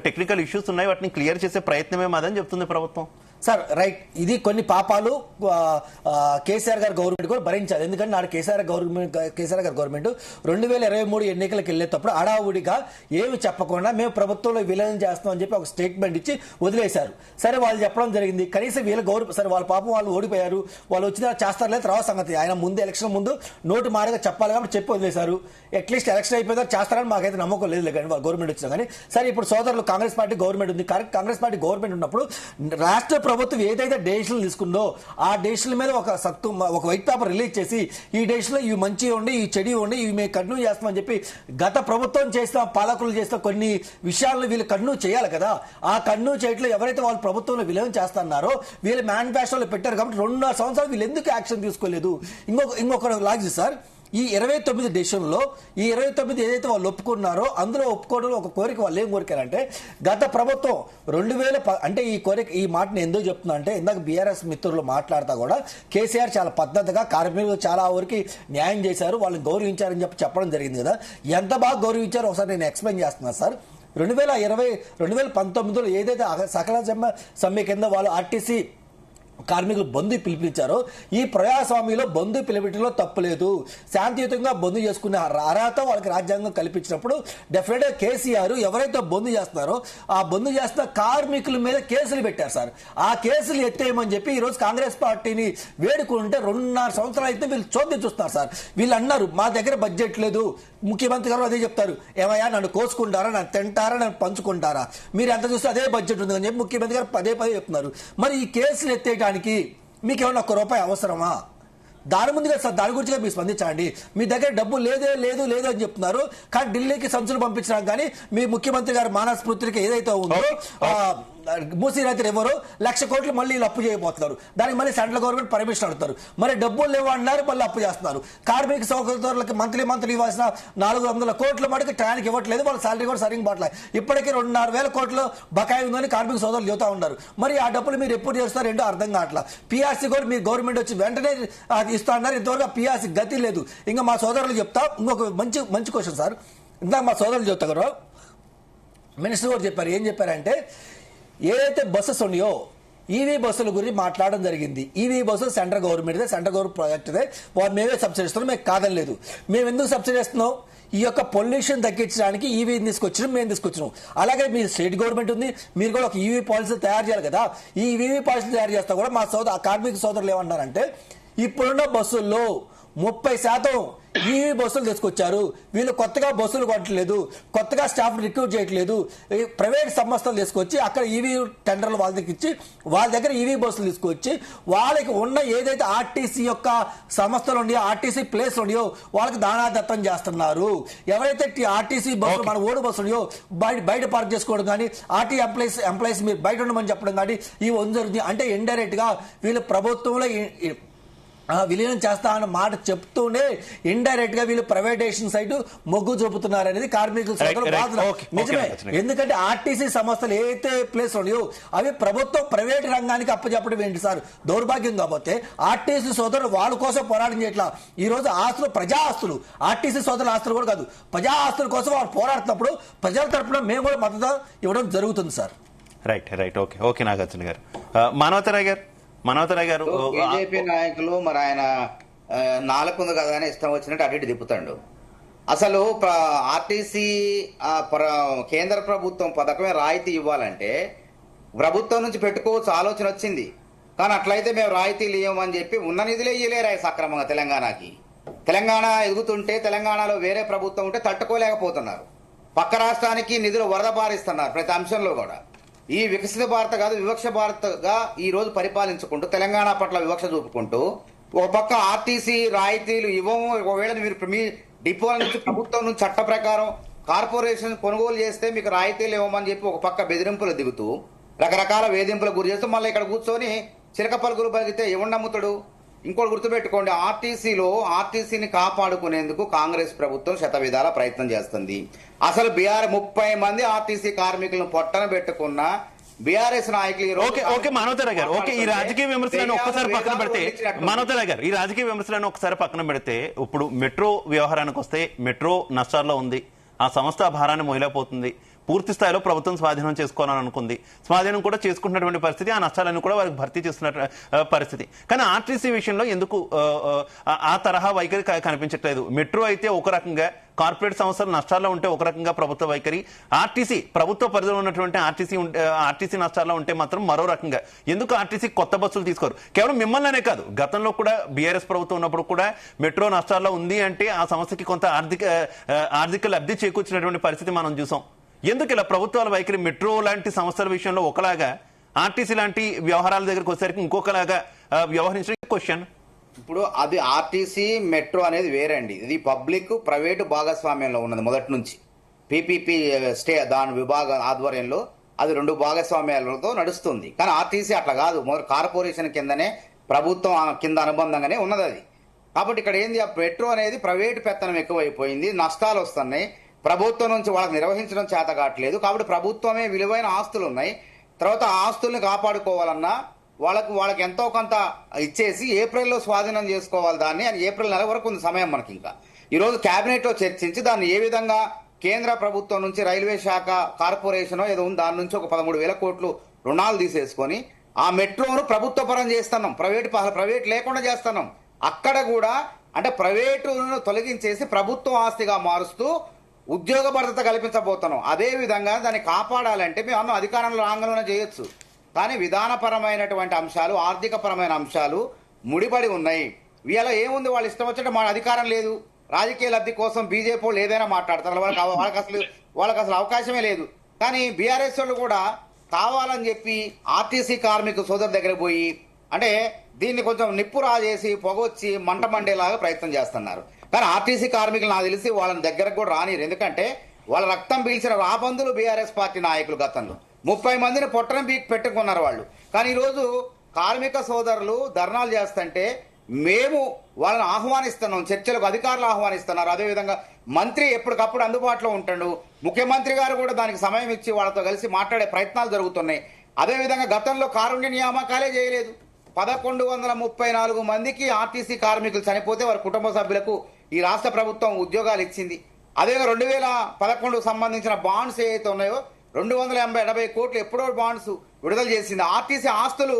టెక్నికల్ ఇష్యూస్ ఉన్నాయి, వాటిని క్లియర్ చేసే ప్రయత్నమే మాదని చెప్తుంది ప్రభుత్వం. సార్ రైట్, ఇది కొన్ని పాపాలు కేసీఆర్ గారు గవర్నమెంట్ కూడా భరించాలి. ఎందుకంటే నాడు కేసీఆర్ గారు గవర్నమెంట్ 2023 ఎన్నికలకు వెళ్ళేటప్పుడు అడావుడిగా ఏమి చెప్పకుండా మేము ప్రభుత్వంలో విలీనం చేస్తామని చెప్పి ఒక స్టేట్మెంట్ ఇచ్చి వదిలేశారు. సరే, వాళ్ళు చెప్పడం జరిగింది, కనీసం సరే వాళ్ళ పాపం వాళ్ళు ఓడిపోయారు, వాళ్ళు వచ్చిన చేస్తారు లేదు తర్వాత సంగతి. ఆయన ముందు ఎలక్షన్ ముందు నోటు మాటగా చెప్పాలి కాబట్టి చెప్పి వదిలేశారు. అట్లీస్ట్ ఎలక్షన్ అయిపోయిందా చేస్తారని మాకైతే నమ్మకం లేదు కానీ గవర్నమెంట్ వచ్చినా కానీ. సరే, ఇప్పుడు సోదరులు కాంగ్రెస్ పార్టీ గవర్నమెంట్ ఉంది, కాంగ్రెస్ పార్టీ గవర్నమెంట్ ఉన్నప్పుడు రాష్ట్ర ప్రభుత్వం ఏదైతే డెసిషన్లు తీసుకుందో ఆ డెసిషన్ల మీద ఒక వైట్ పేపర్ రిలీజ్ చేసి ఈ డెసిషన్లో ఇవి మంచి ఉండి ఈ చెడి ఉండి ఇవి మేము కంటిన్యూ చేస్తామని చెప్పి గత ప్రభుత్వం చేసిన పాలకులు చేసిన కొన్ని విషయాలను వీళ్ళు కంటిన్యూ చేయాలి కదా. ఆ కంటిన్యూ చేయట్లో ఎవరైతే వాళ్ళు ప్రభుత్వంలో విలీనం చేస్తున్నారో వీళ్ళు మేనిఫెస్టోలో పెట్టారు కాబట్టి 2.5 సంవత్సరాలు వీళ్ళు ఎందుకు యాక్షన్ తీసుకోలేదు. ఇంకొక లాజిక్ సార్, ఈ 29 డెసిషన్లో ఈ 29 ఏదైతే వాళ్ళు ఒప్పుకున్నారో అందులో ఒప్పుకోవడంలో ఒక కోరిక వాళ్ళు ఏం కోరికారంటే, గత ప్రభుత్వం 2000 అంటే ఈ కోరిక ఈ మాటను ఎందుకు చెప్తున్నా అంటే, ఇందాక బీఆర్ఎస్ మిత్రులు మాట్లాడతా కూడా కేసీఆర్ చాలా పద్ధతిగా కార్మికులు చాలా వరకు న్యాయం చేశారు, వాళ్ళని గౌరవించారని చెప్పడం జరిగింది కదా. ఎంత బాగా గౌరవించారో ఒకసారి నేను ఎక్స్ప్లెయిన్ చేస్తున్నాను సార్. 2019లో ఏదైతే సకల సమ్మె కింద వాళ్ళు ఆర్టీసీ కార్మికులు బంధు పిలిపించారో ఈ ప్రజాస్వామ్యంలో బంధు పిలిపించడంలో తప్పులేదు. శాంతియుతంగా బంధు చేసుకునే అర్హత వాళ్ళకి రాజ్యాంగం కల్పించినప్పుడు డెఫినెట్ గా కేసీఆర్ ఎవరైతే బంధు చేస్తున్నారో ఆ బంధు చేస్తున్న కార్మికుల మీద కేసులు పెట్టారు సార్. ఆ కేసులు ఎత్తేయమని చెప్పి ఈ రోజు కాంగ్రెస్ పార్టీని వేడుకుంటే 2.5 సంవత్సరాలు అయితే వీళ్ళు చోద్యం చూస్తున్నారు సార్. వీళ్ళు అన్నారు మా దగ్గర బడ్జెట్ లేదు, ముఖ్యమంత్రి గారు అదే చెప్తారు, ఏమయ్యా నన్ను కోసుకుంటారా, నన్ను తింటారా, నన్ను పంచుకుంటారా, మీరు ఎంత చూస్తే అదే బడ్జెట్ ఉంది అని చెప్పి ముఖ్యమంత్రి గారు పదే చెప్తున్నారు. మరి ఈ కేసులు ఎత్తేయడానికి మీకు ఏమన్నా ₹1 అవసరమా? దాని ముందుగా సార్ దాని గురించి మీరు స్పందించండి. మీ దగ్గర డబ్బు లేదు అని చెప్తున్నారు, కానీ ఢిల్లీకి సంచులు పంపించడానికి కానీ మీ ముఖ్యమంత్రి గారు మానస్ఫూర్తికి ఏదైతే ఉందో మూసీరైతే ఎవరు 1,00,000 కోట్లు మళ్ళీ అప్పు చేయబోతున్నారు. దానికి మళ్ళీ సెంట్రల్ గవర్నమెంట్ పర్మిషన్ అడుగుతారు. మరి డబ్బులు లేవు అన్నారు, మళ్ళీ అప్పు చేస్తున్నారు. కార్మిక సౌకర్యాలకు మంత్లీ ఇవ్వాల్సిన 400 కోట్ల మటుకు టయానికి ఇవ్వట్లేదు, వాళ్ళ సాలరీ కూడా సరిగ్గా పడలేదు. ఇప్పటికీ 2.5 కోట్ల బకాయి ఉందని కార్మిక సోదరులు చెబుతా ఉన్నారు. మరి ఆ డబ్బులు మీరు ఎప్పుడు చేస్తారు ఏంటో అర్థం కావట్లా. పిఆర్సీ కూడా మీ గవర్నమెంట్ వచ్చి వెంటనే ఇస్తా అన్నారు, ఇంతవరకు పిఆర్సీ గతి లేదు. ఇంకా మా సోదరులు చెప్తా ఇంకొక మంచి క్వశ్చన్ సార్. ఇందాక మా సోదరులు చెప్తా కదా, మినిస్టర్ కూడా చెప్పారు. ఏం చెప్పారంటే, ఏదైతే బస్సెస్ ఉన్నాయో ఈవీ బస్సుల గురించి మాట్లాడడం జరిగింది. ఈవీ బస్సులు సెంట్రల్ గవర్నమెంట్ ప్రాజెక్ట్ వారు మేమే సబ్సిడీ ఇస్తున్నాం, మేము కాదని లేదు. మేము ఎందుకు సబ్సిడీ ఇస్తున్నాం? ఈ యొక్క పొల్యూషన్ తగ్గించడానికి ఈవీ తీసుకొచ్చినాం, మేము తీసుకొచ్చినాం. అలాగే మీ స్టేట్ గవర్నమెంట్ ఉంది, మీరు కూడా ఒక ఈవీ పాలసీ తయారు చేయాలి కదా. ఈ ఈవీ పాలసీ తయారు చేస్తా కూడా మా కార్మిక సోదరులు ఏమంటారంటే, ఇప్పుడున్న బస్సుల్లో 30% ఈవీ బస్సులు తీసుకొచ్చారు, వీళ్ళు కొత్తగా బస్సులు కొట్టలేదు, కొత్తగా స్టాఫ్ రిక్రూట్ చేయట్లేదు, ప్రైవేట్ సంస్థలు తీసుకొచ్చి అక్కడ ఈవీ టెండర్లు వాళ్ళ దగ్గర ఇచ్చి వాళ్ళ దగ్గర ఈవీ బస్సులు తీసుకొచ్చి వాళ్ళకి ఉన్న ఏదైతే ఆర్టీసీ యొక్క సంస్థలు ఉన్నాయో ఆర్టీసీ ప్లేస్ ఉన్నాయో వాళ్ళకి దానాదత్తం చేస్తున్నారు. ఎవరైతే ఆర్టీసీ బస్సులు మన ఓడు బస్సులు ఉన్నాయో బయట పార్క్ చేసుకోవడం కానీ, ఆర్టీ ఎంప్లాయీస్ మీరు బయట ఉండమని చెప్పడం కానీ ఇవి జరుగుతుంది. అంటే ఇండైరెక్ట్ గా వీళ్ళు ప్రభుత్వంలో విలీనం చేస్తా అన్న మాట చెప్తూనే ఇండైరెక్ట్ గా వీళ్ళు ప్రైవేటైజేషన్ సైడ్ మొగ్గు చూపుతున్నారు అనేది కార్మికుల సోదరులు బాధ. నిజమే, ఎందుకంటే ఆర్టీసీ సంస్థలు ఏదైతే ప్లేస్ ఉన్నాయో అవి ప్రభుత్వం ప్రైవేట్ రంగానికి అప్పచెప్పడం ఏంటి సార్ దౌర్భాగ్యం. కాబట్టి ఆర్టీసీ సోదరులు వాళ్ళ కోసం పోరాటం చేయట్లా. ఈ రోజు ఆస్తులు ప్రజా ఆస్తులు, ఆర్టీసీ సోదరుల ఆస్తులు కూడా కాదు, ప్రజా ఆస్తుల కోసం వాళ్ళు పోరాడుతున్నప్పుడు ప్రజల తరఫున మేము కూడా మద్దతు ఇవ్వడం జరుగుతుంది సార్. రైట్ ఓకే నాగార్జున గారు. మనోహరరావు గారు, బీజేపీ నాయకులు మరి ఆయన నాలుగు కదా అని ఇష్టం వచ్చినట్టు అటు ఇటు తిప్పుతాడు. అసలు ఆర్టీసీ కేంద్ర ప్రభుత్వం పథకమే రాయితీ ఇవ్వాలంటే ప్రభుత్వం నుంచి పెట్టుకోవచ్చు ఆలోచన వచ్చింది, కానీ అట్లయితే మేము రాయితీలు ఇవ్వమని చెప్పి ఉన్న నిధులే ఇవ్వలేరా సక్రమంగా తెలంగాణకి. తెలంగాణ ఎదుగుతుంటే తెలంగాణలో వేరే ప్రభుత్వం ఉంటే తట్టుకోలేకపోతున్నారు. పక్క రాష్ట్రానికి నిధులు వరద పారిస్తున్నారు ప్రతి అంశంలో కూడా. ఈ వికసిత భారత కాదు వివక్ష భారత్గా ఈ రోజు పరిపాలించుకుంటూ తెలంగాణ పట్ల వివక్ష చూపుకుంటూ ఒక పక్క ఆర్టీసీ రాయితీలు ఇవ్వము, ఒకవేళ మీరు మీ డిపోల నుంచి ప్రభుత్వం నుంచి చట్ట ప్రకారం కార్పొరేషన్ కొనుగోలు చేస్తే మీకు రాయితీలు ఇవ్వమని చెప్పి ఒక పక్క బెదిరింపులు దిగుతూ రకరకాల వేధింపులకు గురి చేస్తూ మళ్ళీ ఇక్కడ కూర్చొని చిలక పలుకులు పలికితే ఎవడు అమ్ముతాడు? ఇంకోటి గుర్తుపెట్టుకోండి, ఆర్టీసీని కాపాడుకునేందుకు కాంగ్రెస్ ప్రభుత్వం శతవిధాల ప్రయత్నం చేస్తుంది. అసలు 30 మంది ఆర్టీసీ కార్మికులను పొట్టన పెట్టుకున్న బీఆర్ఎస్ నాయకులు ఓకే మానవతరావు గారు, ఓకే ఈ రాజకీయ విమర్శలను ఒక్కసారి పక్కన పెడితే, మానవతరావు గారు ఈ రాజకీయ విమర్శలను ఒకసారి పక్కన పెడితే, ఇప్పుడు మెట్రో వ్యవహారానికి వస్తే మెట్రో నష్టాల్లో ఉంది, ఆ సంస్థ భారాన్ని మోయలేకపోతుంది, పూర్తి స్థాయిలో ప్రభుత్వం స్వాధీనం చేసుకోవాలని అనుకుంది, స్వాధీనం కూడా చేసుకుంటున్నటువంటి పరిస్థితి, ఆ నష్టాలను కూడా వారికి భర్తీ చేస్తున్న పరిస్థితి. కానీ ఆర్టీసీ విషయంలో ఎందుకు ఆ తరహా వైఖరి కనిపించట్లేదు? మెట్రో అయితే ఒక రకంగా, కార్పొరేట్ సంస్థలు నష్టాల్లో ఉంటే ఒక రకంగా ప్రభుత్వ వైఖరి, ఆర్టీసీ ప్రభుత్వ పరిధిలో ఉన్నటువంటి ఆర్టీసీ నష్టాల్లో ఉంటే మాత్రం మరో రకంగా. ఎందుకు ఆర్టీసీ కొత్త బస్సులు తీసుకోరు? కేవలం మిమ్మల్నే కాదు, గతంలో కూడా బీఆర్ఎస్ ప్రభుత్వం ఉన్నప్పుడు కూడా మెట్రో నష్టాల్లో ఉంది అంటే ఆ సంస్థకి కొంత ఆర్థిక లబ్ధి చేకూర్చినటువంటి పరిస్థితి మనం చూసాం. ఎందుకు ఇలా ప్రభుత్వాల వైఖరి మెట్రో లాంటి సంస్థల విషయంలో ఒకలాగా, ఆర్టీసీ లాంటి వ్యవహారాల దగ్గరకు వచ్చేసరికి ఇంకొకలాగా వ్యవహరించడం క్వశ్చన్. ఇప్పుడు అది ఆర్టీసీ మెట్రో అనేది వేరండి. ఇది పబ్లిక్ ప్రైవేటు భాగస్వామ్యంలో ఉన్నది మొదటి నుంచి. పీపీపీ దాని విభాగం ఆధ్వర్యంలో అది 2 భాగస్వామ్యాలతో నడుస్తుంది. కానీ ఆర్టీసీ అట్లా కాదు, మొదటి కార్పొరేషన్ కిందనే ప్రభుత్వం కింద అనుబంధంగానే ఉన్నది అది. కాబట్టి ఇక్కడ ఏంది, ఆ మెట్రో అనేది ప్రైవేటు పెత్తనం ఎక్కువైపోయింది, నష్టాలు వస్తున్నాయి, ప్రభుత్వం నుంచి వాళ్ళకి నిర్వహించడం చేత కావట్లేదు. కాబట్టి ప్రభుత్వమే విలువైన ఆస్తులు ఉన్నాయి, తర్వాత ఆ ఆస్తుల్ని కాపాడుకోవాలన్నా వాళ్ళకి ఎంతో కొంత ఇచ్చేసి ఏప్రిల్లో స్వాధీనం చేసుకోవాలి దాన్ని అని. ఏప్రిల్ నెల వరకు ఉంది సమయం మనకి. ఇంకా ఈరోజు కేబినెట్ లో చర్చించి దాన్ని ఏ విధంగా కేంద్ర ప్రభుత్వం నుంచి రైల్వే శాఖ కార్పొరేషన్ ఏదో ఉంది, దాని నుంచి ఒక 13,000 కోట్లు రుణాలు తీసేసుకొని ఆ మెట్రోను ప్రభుత్వ పరం చేస్తున్నాం, ప్రైవేట్ లేకుండా చేస్తున్నాం. అక్కడ కూడా అంటే ప్రైవేటును తొలగించేసి ప్రభుత్వ ఆస్తిగా మారుస్తూ ఉద్యోగ భద్రత కల్పించబోతున్నాం. అదే విధంగా దాన్ని కాపాడాలంటే మేము అధికారంలో రాంగంలోనే చేయొచ్చు, కానీ విధానపరమైనటువంటి అంశాలు, ఆర్థిక పరమైన అంశాలు ముడిపడి ఉన్నాయి. ఇవాళ ఏముంది, వాళ్ళు ఇష్టం వచ్చినట్టు మా అధికారం లేదు, రాజకీయ లబ్ధి కోసం బీజేపీ వాళ్ళు ఏదైనా మాట్లాడతారు, వాళ్ళకి అసలు అవకాశమే లేదు. కానీ బీఆర్ఎస్ వాళ్ళు కూడా కావాలని చెప్పి ఆర్టీసీ కార్మిక సోదరు దగ్గర పోయి అంటే దీన్ని కొంచెం నిప్పు రాజేసి పొగొచ్చి మంట మండేలాగా ప్రయత్నం చేస్తున్నారు. కానీ ఆర్టీసీ కార్మికులు నాకు తెలిసి వాళ్ళని దగ్గరకు కూడా రానిరు. ఎందుకంటే వాళ్ళ రక్తం పీల్చిన రాబందులు బీఆర్ఎస్ పార్టీ నాయకులు గతంలో 30 మందిని పొట్టన పెట్టుకున్నారు వాళ్ళు. కానీ ఈరోజు కార్మిక సోదరులు ధర్నాలు చేస్తుంటే మేము వాళ్ళని ఆహ్వానిస్తున్నాం, చర్చలకు అధికారులు ఆహ్వానిస్తున్నారు. అదేవిధంగా మంత్రి ఎప్పటికప్పుడు అందుబాటులో ఉంటాడు, ముఖ్యమంత్రి గారు కూడా దానికి సమయం ఇచ్చి వాళ్ళతో కలిసి మాట్లాడే ప్రయత్నాలు జరుగుతున్నాయి. అదేవిధంగా గతంలో కారుణ్య నియామకాలే చేయలేదు. 1134 మందికి ఆర్టీసీ కార్మికులు చనిపోతే వారి కుటుంబ సభ్యులకు ఈ రాష్ట్ర ప్రభుత్వం ఉద్యోగాలు ఇచ్చింది. అదేవిధంగా 2011 సంబంధించిన బాండ్స్ ఏవైతే ఉన్నాయో 280 కోట్లు ఎప్పుడో బాండ్స్ విడుదల చేసింది. ఆర్టీసీ ఆస్తులు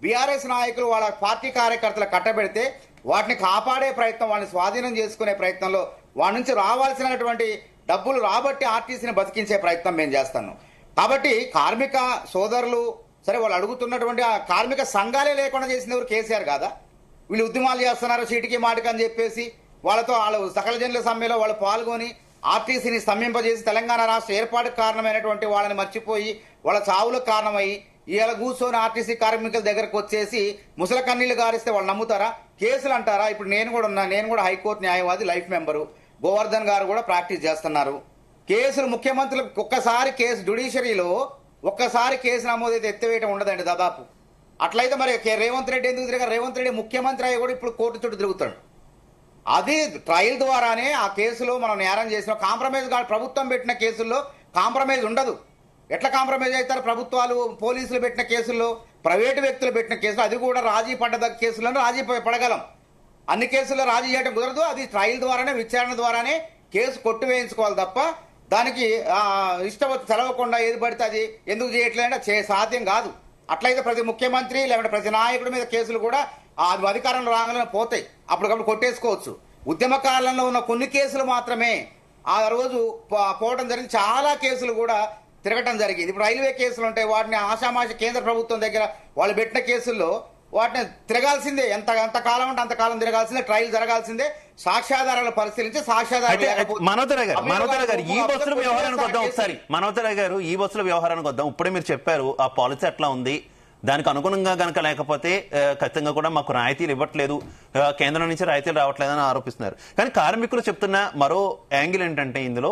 బీఆర్ఎస్ నాయకులు వాళ్ళ పార్టీ కార్యకర్తలు కట్టబెడితే వాటిని కాపాడే ప్రయత్నం, వాళ్ళని స్వాధీనం చేసుకునే ప్రయత్నంలో వాటి నుంచి రావాల్సినటువంటి డబ్బులు రాబట్టి ఆర్టీసీని బతికించే ప్రయత్నం మేము చేస్తాను. కాబట్టి కార్మిక సోదరులు సరే వాళ్ళు అడుగుతున్నటువంటి ఆ కార్మిక సంఘాలే లేకుండా చేసిన ఎవరు కేసీఆర్ కాదా? వీళ్ళు ఉద్యమాలు చేస్తున్నారు చీటికి మాటికి అని చెప్పేసి వాళ్ళు సకల జనుల సమ్మెలో వాళ్ళు పాల్గొని ఆర్టీసీని స్తంభింపజేసి తెలంగాణ రాష్ట్ర ఏర్పాటుకు కారణమైనటువంటి వాళ్ళని మర్చిపోయి వాళ్ళ చావులకు కారణమై ఇవాళ కూర్చొని ఆర్టీసీ కార్మికుల దగ్గరకు వచ్చేసి ముసల కన్నీళ్లు గారిస్తే వాళ్ళు నమ్ముతారా? కేసులు అంటారా? ఇప్పుడు నేను కూడా హైకోర్టు న్యాయవాది, లైఫ్ మెంబరు, గోవర్ధన్ గారు కూడా ప్రాక్టీస్ చేస్తున్నారు. కేసులు ముఖ్యమంత్రులకు ఒక్కసారి కేసు జ్యుడిషియరీలో ఒక్కసారి కేసు నమోదైతే ఎత్తివేయటం ఉండదండి దాదాపు. అట్లయితే మరి రేవంత్ రెడ్డి ఎందుకు తిరిగారు? రేవంత్ రెడ్డి ముఖ్యమంత్రి అయ్యి కూడా ఇప్పుడు కోర్టు చుట్టూ తిరుగుతాడు. అది ట్రయల్ ద్వారానే ఆ కేసులో మనం నేరం చేసిన కాంప్రమైజ్ కాదు. ప్రభుత్వం పెట్టిన కేసుల్లో కాంప్రమైజ్ ఉండదు. ఎట్లా కాంప్రమైజ్ అవుతారు? ప్రభుత్వాలు పోలీసులు పెట్టిన కేసుల్లో, ప్రైవేటు వ్యక్తులు పెట్టిన కేసులు, అది కూడా రాజీ పడ్డ కేసులను రాజీ పడగలం. అన్ని కేసుల్లో రాజీ చేయడం కుదరదు. అది ట్రయల్ ద్వారానే, విచారణ ద్వారానే కేసు కొట్టివేయించుకోవాలి తప్ప దానికి ఇష్టం తెలవకుండా ఏది పడితే అది ఎందుకు చేయట్లేదంటే సాధ్యం కాదు. అట్లయితే ప్రతి ముఖ్యమంత్రి లేకుంటే ప్రతి నాయకుడి మీద కేసులు కూడా అధికారంలో రాగానే పోతాయి, అప్పటికప్పుడు కొట్టేసుకోవచ్చు. ఉద్యమకాలంలో ఉన్న కొన్ని కేసులు మాత్రమే ఆ రోజు పోవడం జరిగింది. చాలా కేసులు కూడా తిరగటం జరిగింది. ఇప్పుడు రైల్వే కేసులు ఉంటాయి, వాటిని ఆషామాషి కేంద్ర ప్రభుత్వం దగ్గర వాళ్ళు పెట్టిన కేసుల్లో వాటిని తిరగాల్సిందే, ఎంత కాలం అంటే అంతకాలం తిరగాల్సిందే, ట్రయల్ జరగాల్సిందే, సాక్ష్యాధారాలు పరిశీలించి మనోతరావు గారు ఈ బస్సుల వ్యవహారానికి వద్దాం ఒకసారి. మనోతరావు గారు ఈ బస్సుల వ్యవహారానికి వద్దాం. ఇప్పుడే మీరు చెప్పారు ఆ పాలసీ ఎట్లా ఉంది, దానికి అనుగుణంగా గనక లేకపోతే ఖచ్చితంగా కూడా మాకు రాయితీలు ఇవ్వట్లేదు, కేంద్రం నుంచి రాయితీలు రావట్లేదని ఆరోపిస్తున్నారు. కానీ కార్మికులు చెప్తున్న మరో యాంగిల్ ఏంటంటే ఇందులో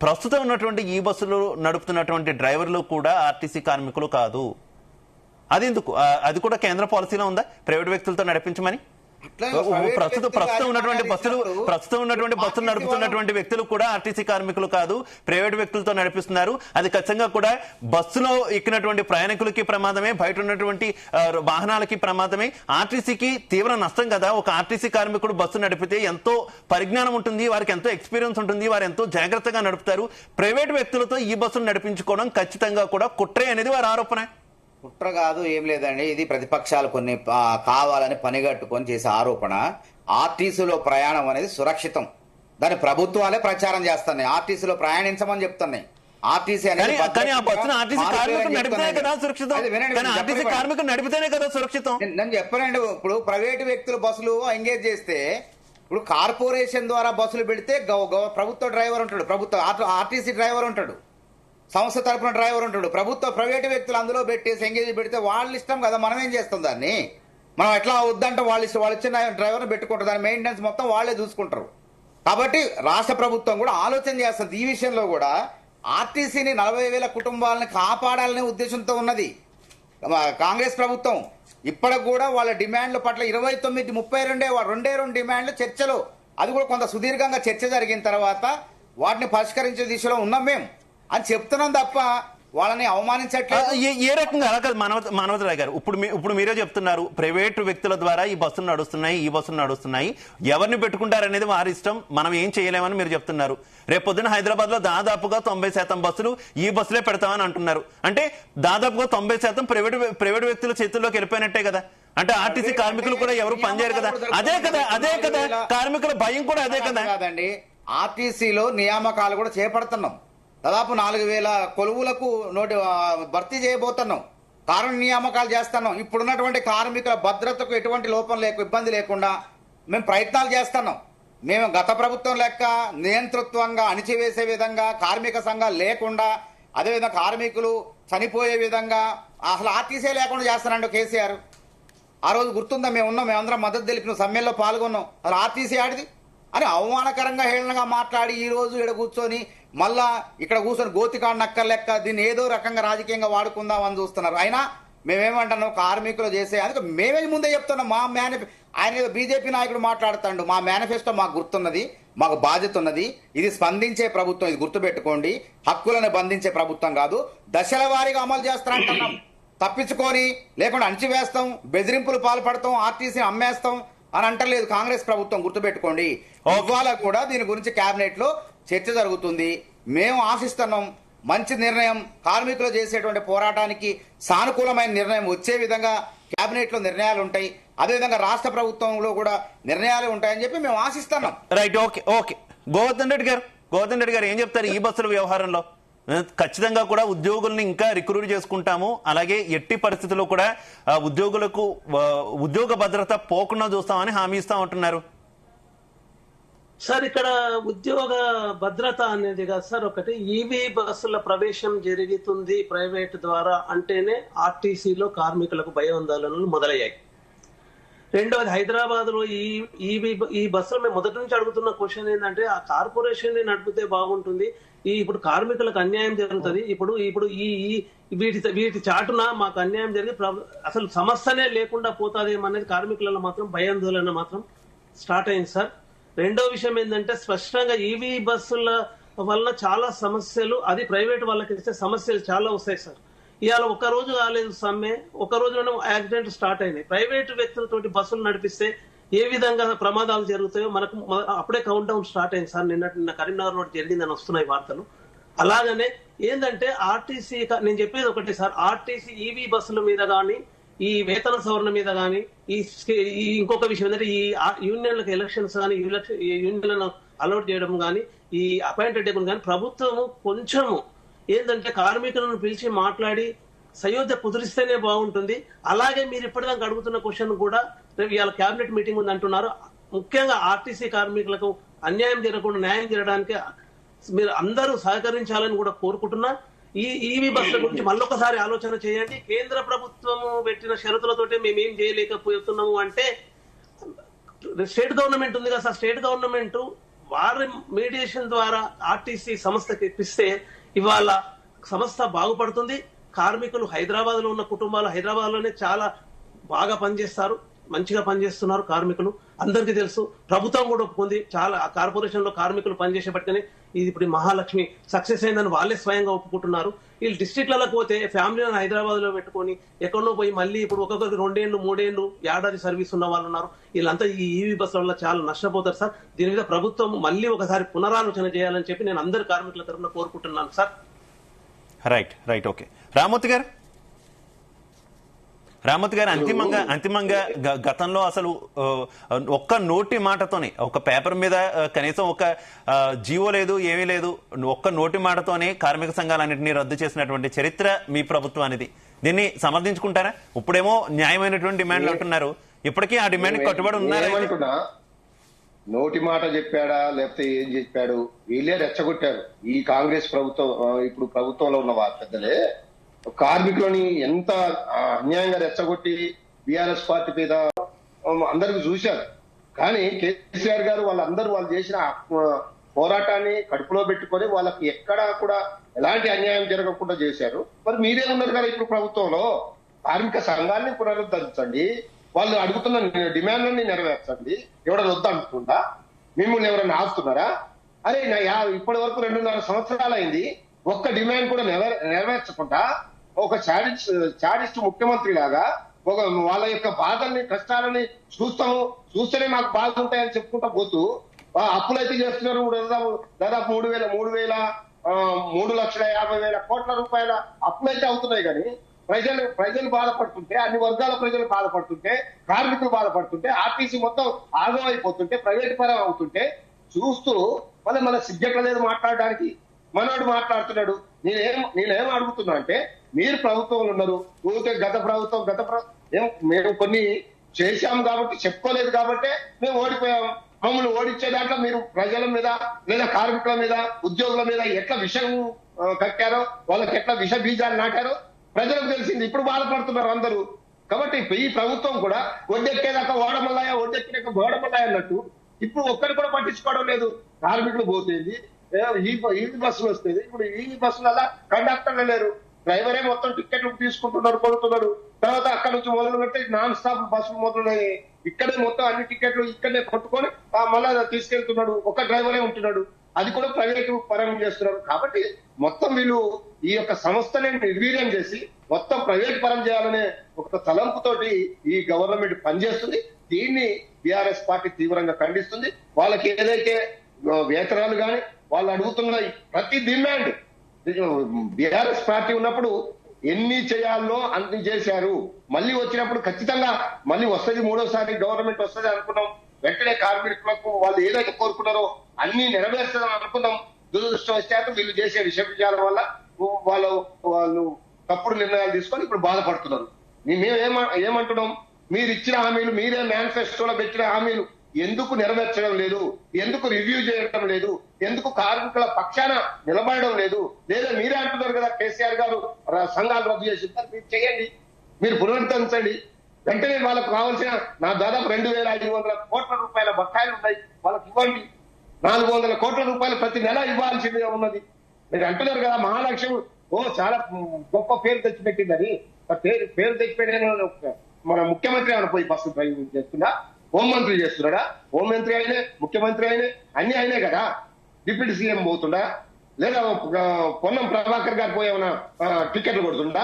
ప్రస్తుతం ఉన్నటువంటి ఈ బస్సులు నడుపుతున్నటువంటి డ్రైవర్లు కూడా ఆర్టీసీ కార్మికులు కాదు. అది ఎందుకు? అది కూడా కేంద్ర పాలసీలో ఉందా ప్రైవేట్ వ్యక్తులతో నడిపించమని? ప్రస్తుతం ఉన్నటువంటి బస్సులు నడుపుతున్నటువంటి వ్యక్తులు కూడా ఆర్టీసీ కార్మికులు కాదు, ప్రైవేట్ వ్యక్తులతో నడిపిస్తున్నారు. అది ఖచ్చితంగా కూడా బస్సులో ఎక్కినటువంటి ప్రయాణికులకి ప్రమాదమే, బయట ఉన్నటువంటి వాహనాలకి ప్రమాదమే, ఆర్టీసీకి తీవ్ర నష్టం కదా. ఒక ఆర్టీసీ కార్మికుడు బస్సు నడిపితే ఎంతో పరిజ్ఞానం ఉంటుంది, వారికి ఎంతో ఎక్స్పీరియన్స్ ఉంటుంది, వారు ఎంతో జాగ్రత్తగా నడుపుతారు. ప్రైవేట్ వ్యక్తులతో ఈ బస్సును నడిపించుకోవడం ఖచ్చితంగా కూడా కుట్రే అనేది వారి ఆరోపణ. కుట్ర కాదు, ఏం లేదండి. ఇది ప్రతిపక్షాలు కొన్ని కావాలని పనిగట్టుకొని చేసే ఆరోపణ. ఆర్టీసీలో ప్రయాణం అనేది సురక్షితం, దాని ప్రభుత్వాలే ప్రచారం చేస్తున్నాయి. ఆర్టీసీలో ప్రయాణించమని చెప్తున్నాయి. ఆర్టీసీ అనేది నేను చెప్పనండి. ఇప్పుడు ప్రైవేటు వ్యక్తులు బస్సులు ఎంగేజ్ చేస్తే, ఇప్పుడు కార్పొరేషన్ ద్వారా బస్సులు పెడితే ప్రభుత్వ డ్రైవర్ ఉంటాడు, ఆర్టీసీ డ్రైవర్ ఉంటాడు, సంస్థ తరపున డ్రైవర్ ఉంటాడు, ప్రైవేటు వ్యక్తులు అందులో పెట్టేసి ఎంగేజ్ పెడితే వాళ్ళ ఇష్టం కదా. మనం ఏం చేస్తాం దాన్ని? మనం ఎట్లా వద్దంటే వాళ్ళు ఇచ్చిన డ్రైవర్ని పెట్టుకుంటారు, దాని మెయింటెనెన్స్ మొత్తం వాళ్ళే చూసుకుంటారు. కాబట్టి రాష్ట్ర ప్రభుత్వం కూడా ఆలోచన చేస్తుంది ఈ విషయంలో కూడా. ఆర్టీసీని 40,000 కుటుంబాలను కాపాడాలనే ఉద్దేశంతో ఉన్నది కాంగ్రెస్ ప్రభుత్వం. ఇప్పటికి కూడా వాళ్ళ డిమాండ్ల పట్ల 29, 32 డిమాండ్లు చర్చలు, అది కూడా కొంత సుదీర్ఘంగా చర్చ జరిగిన తర్వాత వాటిని పరిష్కరించే దిశలో ఉన్నాం మేము అని చెప్తున్నాం తప్ప వాళ్ళని అవమానించట్లేదు. ఏ రకంగా అలా కాదు మానవతరావు గారు. ఇప్పుడు మీరే చెప్తున్నారు ప్రైవేటు వ్యక్తుల ద్వారా ఈ బస్సులు నడుస్తున్నాయి, ఎవరిని పెట్టుకుంటారనేది వారి ఇష్టం, మనం ఏం చేయలేమని మీరు చెప్తున్నారు. రేపొద్దున హైదరాబాద్ లో దాదాపుగా 90% బస్సులు ఈ బస్సులే పెడతామని అంటున్నారు. అంటే దాదాపుగా 90% ప్రైవేటు వ్యక్తుల చేతుల్లోకి వెళ్ళిపోయినట్టే కదా. అంటే ఆర్టీసీ కార్మికులు కూడా ఎవరు పనిచేయరు కదా. అదే కదా కార్మికుల భయం కూడా అదే కదా. కాదండి, ఆర్టీసీలో నియామకాలు కూడా చేపడుతున్నాం. దాదాపు 4,000 కొలువులకు భర్తీ చేయబోతున్నాం, కారణ నియామకాలు చేస్తున్నాం. ఇప్పుడున్నటువంటి కార్మికుల భద్రతకు ఎటువంటి ఇబ్బంది లేకుండా మేము ప్రయత్నాలు చేస్తున్నాం. మేము గత ప్రభుత్వం లెక్క నియంతృత్వంగా అణిచివేసే విధంగా కార్మిక సంఘాలు లేకుండా, అదేవిధంగా కార్మికులు చనిపోయే విధంగా అసలు ఆర్టీసీ లేకుండా చేస్తానండి కేసీఆర్. ఆ రోజు గుర్తుందా? మేమందరం మద్దతు తెలిపిన సమ్మెల్లో పాల్గొన్నాం. అసలు ఆర్టీసీ ఆడిది అని అవమానకరంగా హేళనగా మాట్లాడి ఈ రోజు ఇక్కడ కూర్చొని మళ్ళా ఇక్కడ కూర్చొని గోతికాడు నక్కర్ లెక్క దీన్ని ఏదో రకంగా రాజకీయంగా వాడుకుందాం అని చూస్తున్నారు. అయినా మేమేమంటున్నాం, కార్మికులు చేసే అందుకే మేమే ముందే చెప్తున్నాం. ఆయన ఏదో బీజేపీ నాయకుడు మాట్లాడుతాడు, మా మేనిఫెస్టో మాకు గుర్తున్నది, మాకు బాధ్యత ఉన్నది, ఇది స్పందించే ప్రభుత్వం, ఇది గుర్తుపెట్టుకోండి, హక్కులను బంధించే ప్రభుత్వం కాదు, దశల వారీగా అమలు చేస్తారంటున్నాం. తప్పించుకొని లేకుండా అణిచివేస్తాం, బెదిరింపులు పాల్పడతాం, ఆర్టీసీని అమ్మేస్తాం అని అంటలేదు కాంగ్రెస్ ప్రభుత్వం, గుర్తుపెట్టుకోండి. ఇవాళ కూడా దీని గురించి కేబినెట్ లో చర్చ జరుగుతుంది. మేము ఆశిస్తున్నాం మంచి నిర్ణయం, కార్మికులు చేసేటువంటి పోరాటానికి సానుకూలమైన నిర్ణయం వచ్చే విధంగా కేబినెట్ లో నిర్ణయాలు ఉంటాయి, అదేవిధంగా రాష్ట్ర ప్రభుత్వంలో కూడా నిర్ణయాలు ఉంటాయని చెప్పి మేము ఆశిస్తున్నాం. Right, okay. గోవర్ధన్ రెడ్డి గారు ఏం చెప్తారు ఈ బస్సుల వ్యవహారంలో? ఖచ్చితంగా కూడా ఉద్యోగుల్ని ఇంకా రిక్రూట్ చేసుకుంటాము, అలాగే ఎట్టి పరిస్థితుల్లో కూడా ఉద్యోగులకు ఉద్యోగ భద్రత పోకుండా చూస్తామని హామీ ఇస్తా ఉంటున్నారు. సార్ ఇక్కడ ఉద్యోగ భద్రత అనేది కాదు సార్. ఒకటి ఈవీ బస్సుల ప్రవేశం జరుగుతుంది ప్రైవేట్ ద్వారా అంటేనే ఆర్టీసీలో కార్మికులకు భయాందోళనలు మొదలయ్యాయి. రెండవది, హైదరాబాద్ లో ఈ బస్సులో మేము మొదటి నుంచి అడుగుతున్న క్వశ్చన్ ఏంటంటే ఆ కార్పొరేషన్ నడిపితే బాగుంటుంది, ఇప్పుడు కార్మికులకు అన్యాయం జరుగుతుంది, ఇప్పుడు వీటి చాటున మాకు అన్యాయం జరిగి అసలు సమస్యనే లేకుండా పోతాదేమనేది కార్మికులలో మాత్రం భయాందోళన మాత్రం స్టార్ట్ అయింది సార్. రెండో విషయం ఏంటంటే స్పష్టంగా ఈవీ బస్సుల వలన చాలా సమస్యలు, అది ప్రైవేట్ వాళ్ళకి ఇస్తే సమస్యలు చాలా వస్తాయి సార్. ఇవాళ ఒక రోజు కాలేదు సమ్మె, ఒక రోజులోనే యాక్సిడెంట్ స్టార్ట్ అయినాయి. ప్రైవేటు వ్యక్తులతోటి బస్సులు నడిపిస్తే ఏ విధంగా ప్రమాదాలు జరుగుతాయో మనకు అప్పుడే కౌంట్ డౌన్ స్టార్ట్ అయింది సార్. నిన్న కరీంనగర్ లో జరిగిందని వస్తున్నాయి వార్తలు. అలాగనే ఏంటంటే ఆర్టీసీ, నేను చెప్పేది ఒకటి సార్, ఆర్టీసీ ఈవీ బస్సుల మీద కానీ, ఈ వేతన సవరణ మీద కానీ, ఈ ఇంకొక విషయం ఏంటంటే ఈ యూనియన్లకు ఎలక్షన్స్ కానీ, యూనియన్లను అలౌట్ చేయడం కానీ, ఈ అపాయింటెడ్ టేబుల్ కానీ ప్రభుత్వము కొంచెము ఏంటంటే కార్మికులను పిలిచి మాట్లాడి సయోధ్య కుదిరిస్తేనే బాగుంటుంది. అలాగే మీరు ఇప్పటిదాకా అడుగుతున్న క్వశ్చన్ కూడా రేపు ఇవాళ క్యాబినెట్ మీటింగ్ ఉంది అంటున్నారు. ముఖ్యంగా ఆర్టీసీ కార్మికులకు అన్యాయం జరగకుండా న్యాయం జరగడానికి మీరు అందరూ సహకరించాలని కూడా కోరుకుంటున్నా. ఈ ఈవీ బస్సుల గురించి మళ్ళొకసారి ఆలోచన చేయండి. కేంద్ర ప్రభుత్వము పెట్టిన షరతులతోటే మేమేం చేయలేకపోతున్నాము అంటే స్టేట్ గవర్నమెంట్ ఉంది కదా సార్, స్టేట్ గవర్నమెంట్ వారి మీడియేషన్ ద్వారా ఆర్టీసీ సంస్థకి ఇప్పిస్తే ఇవాళ సంస్థ బాగుపడుతుంది. కార్మికులు హైదరాబాద్ లో ఉన్న కుటుంబాలు హైదరాబాద్ లోనే చాలా బాగా పనిచేస్తారు, మంచిగా పనిచేస్తున్నారు కార్మికులు, అందరికీ తెలుసు. ప్రభుత్వం కూడా ఒప్పుకుంది. చాలా కార్పొరేషన్ లో కార్మికులు పనిచేసేపట్టుకుని ఇది ఇప్పుడు మహాలక్ష్మి సక్సెస్ అయిందని వాళ్ళే స్వయంగా ఒప్పుకుంటున్నారు. వీళ్ళు డిస్ట్రిక్ట్లకు పోతే ఫ్యామిలీని హైదరాబాద్ లో పెట్టుకొని ఎక్కడో పోయి మళ్ళీ ఇప్పుడు ఒక్కొక్కరికి 2 ఏళ్ళు 3 ఏళ్ళు ఏడాది సర్వీస్ ఉన్న వాళ్ళు ఉన్నారు. వీళ్ళంతా ఈ ఈవీ బస్సుల వల్ల చాలా నష్టపోతారు సార్. దీని మీద ప్రభుత్వం మళ్ళీ ఒకసారి పునరాలోచన చేయాలని చెప్పి నేను అందరి కార్మికుల తరఫున కోరుకుంటున్నాను సార్. Right okay. రామ్మూర్తి గారు అంతిమంగా గతంలో అసలు ఒక్క నోటి మాటతోనే, ఒక పేపర్ మీద కనీసం ఒక జీవో లేదు, ఏమీ లేదు, ఒక్క నోటి మాటతోనే కార్మిక సంఘాలన్నింటినీ రద్దు చేసినటువంటి చరిత్ర మీ ప్రభుత్వానిది. దీన్ని సమర్థించుకుంటారా? ఇప్పుడేమో న్యాయమైనటువంటి డిమాండ్లు అంటున్నారు, ఇప్పటికీ ఆ డిమాండ్ కట్టుబడి ఉన్నారా? నోటి మాట చెప్పాడా లేకపోతే ఏం చెప్పాడు? వీళ్ళే రెచ్చగొట్టారు. ఈ కాంగ్రెస్ ప్రభుత్వం, ఇప్పుడు ప్రభుత్వంలో ఉన్న పెద్దలే కార్మికులని ఎంత అన్యాయంగా రెచ్చగొట్టి బీఆర్ఎస్ పార్టీ మీద అందరికి చూశారు. కానీ కేసీఆర్ గారు వాళ్ళు చేసిన పోరాటాన్ని కడుపులో పెట్టుకొని వాళ్ళకి ఎక్కడా కూడా ఎలాంటి అన్యాయం జరగకుండా చేశారు. మరి మీరే ఉన్నారు కదా ఇప్పుడు ప్రభుత్వంలో, కార్మిక సంఘాన్ని పునరుద్ధరించండి, వాళ్ళు అడుగుతున్న డిమాండ్లని నెరవేర్చండి. ఎవడన్నా వద్దంటుందా? మిమ్మల్ని ఎవరైనా ఆపుతున్నారా? అరే ఇప్పటి వరకు 2.5 సంవత్సరాలు అయింది, ఒక్క డిమాండ్ కూడా నెరవేర్చకుండా ఒక చాడిస్ట్ ముఖ్యమంత్రి లాగా వాళ్ళ యొక్క బాధల్ని కష్టాలని చూస్తేనే మాకు బాగుంటాయని చెప్పుకుంటా పోతూ అప్పులైతే చేస్తున్నారు. దాదాపు 3,50,000 కోట్ల రూపాయల అప్పులైతే అవుతున్నాయి. కానీ ప్రజలు బాధపడుతుంటే, అన్ని వర్గాల ప్రజలు బాధపడుతుంటే, కార్మికులు బాధపడుతుంటే, ఆర్టీసీ మొత్తం ఆగం అయిపోతుంటే, ప్రైవేట్ పరం అవుతుంటే చూస్తూ మన సిగ్గెట్ల లేదు మాట్లాడడానికి. మనోడు మాట్లాడుతున్నాడు. నేనేం అడుగుతున్నా అంటే, మీరు ప్రభుత్వంలో ఉన్నారు, ఊరికే గత ప్రభుత్వం మేము కొన్ని చేశాం కాబట్టి, చెప్పుకోలేదు కాబట్టి మేము ఓడిపోయాం. మమ్మల్ని ఓడించే దాంట్లో మీరు ప్రజల మీద లేదా కార్మికుల మీద ఉద్యోగుల మీద ఎట్లా విషం కక్కారో, వాళ్ళకి ఎట్లా విష బీజాలు నాటారో ప్రజలకు తెలిసింది. ఇప్పుడు బాధపడుతున్నారు అందరూ. కాబట్టి ఈ ప్రభుత్వం కూడా ఒడ్డెక్కేదాకా ఓడమల్లాయా, ఒడ్డెక్కేదాకా గోడమల్లాయా అన్నట్టు ఇప్పుడు ఒక్కరు కూడా పట్టించుకోవడం లేదు. కార్మికులు పోతుంది, ఈవీ బస్సులు వస్తుంది. ఇప్పుడు ఈవీ బస్సులలో కండక్టర్లు లేరు, డ్రైవరే మొత్తం టికెట్లు తీసుకుంటున్నారు, కొడుతున్నారు. తర్వాత అక్కడ నుంచి మొదలు పెడితే నాన్ స్టాప్ బస్సులు మొదలయ్యాయి. ఇక్కడే మొత్తం అన్ని టికెట్లు ఇక్కడనే కొట్టుకొని మళ్ళా తీసుకెళ్తున్నాడు. ఒక డ్రైవరే ఉంటున్నాడు, అది కూడా ప్రైవేటు పరం చేస్తున్నారు. కాబట్టి మొత్తం వీళ్ళు ఈ యొక్క సంస్థని నిర్వీర్యం చేసి మొత్తం ప్రైవేట్ పరం చేయాలనే ఒక తలంపుతోటి ఈ గవర్నమెంట్ పనిచేస్తుంది. దీన్ని బీఆర్ఎస్ పార్టీ తీవ్రంగా ఖండిస్తుంది. వాళ్ళకి ఏదైతే వేతనాలు కానీ వాళ్ళు అడుగుతున్న ప్రతి డిమాండ్, బీఆర్ఎస్ పార్టీ ఉన్నప్పుడు ఎన్ని చేయాలో అన్ని చేశారు. మళ్ళీ వచ్చినప్పుడు ఖచ్చితంగా మళ్ళీ వస్తుంది, 3వసారి గవర్నమెంట్ వస్తుంది అనుకున్నాం. వెంటనే కార్మికులకు వాళ్ళు ఏదైతే కోరుకున్నారో అన్ని నెరవేర్చడం అనుకున్నాం. దురదృష్టవశాత్తు వీళ్ళు చేసే విషయాల వల్ల వాళ్ళు తప్పుడు నిర్ణయాలు తీసుకొని ఇప్పుడు బాధపడుతున్నారు. మేము ఏమంటున్నాం, మీరు ఇచ్చిన హామీలు, మీరే మేనిఫెస్టోలో పెట్టిన హామీలు ఎందుకు నెరవేర్చడం లేదు? ఎందుకు రివ్యూ చేయడం లేదు? ఎందుకు కార్మికుల పక్షాన నిలబడడం లేదు? లేదా మీరే అంటున్నారు కదా కేసీఆర్ గారు సంఘాలు రద్దు చేసి, మీరు చేయండి, మీరు పునరుద్ధరించండి. వెంటనే వాళ్ళకు కావాల్సిన దాదాపు 2,500 కోట్ల రూపాయల బకాయిలు ఉన్నాయి, వాళ్ళకి ఇవ్వండి. 400 కోట్ల రూపాయలు ప్రతి నెల ఇవ్వాల్సిందిగా ఉన్నది. మీరు అంటున్నారు కదా మహాలక్ష్మి చాలా గొప్ప పేరు తెచ్చిపెట్టిందని. పేరు తెచ్చిపెట్టిన మన ముఖ్యమంత్రి ఏమైనా పోయి బస్సు డ్రైవింగ్ చేస్తున్నా? హోంమంత్రి చేస్తున్నాడా? హోంమంత్రి అయినే, ముఖ్యమంత్రి అయినే, అన్ని అయినే కదా. డిప్యూటీ సీఎం పోతుండా? లేదా పొన్నం ప్రభాకర్ గారు పోయి ఏమైనా టికెట్లు కొడుతుండా?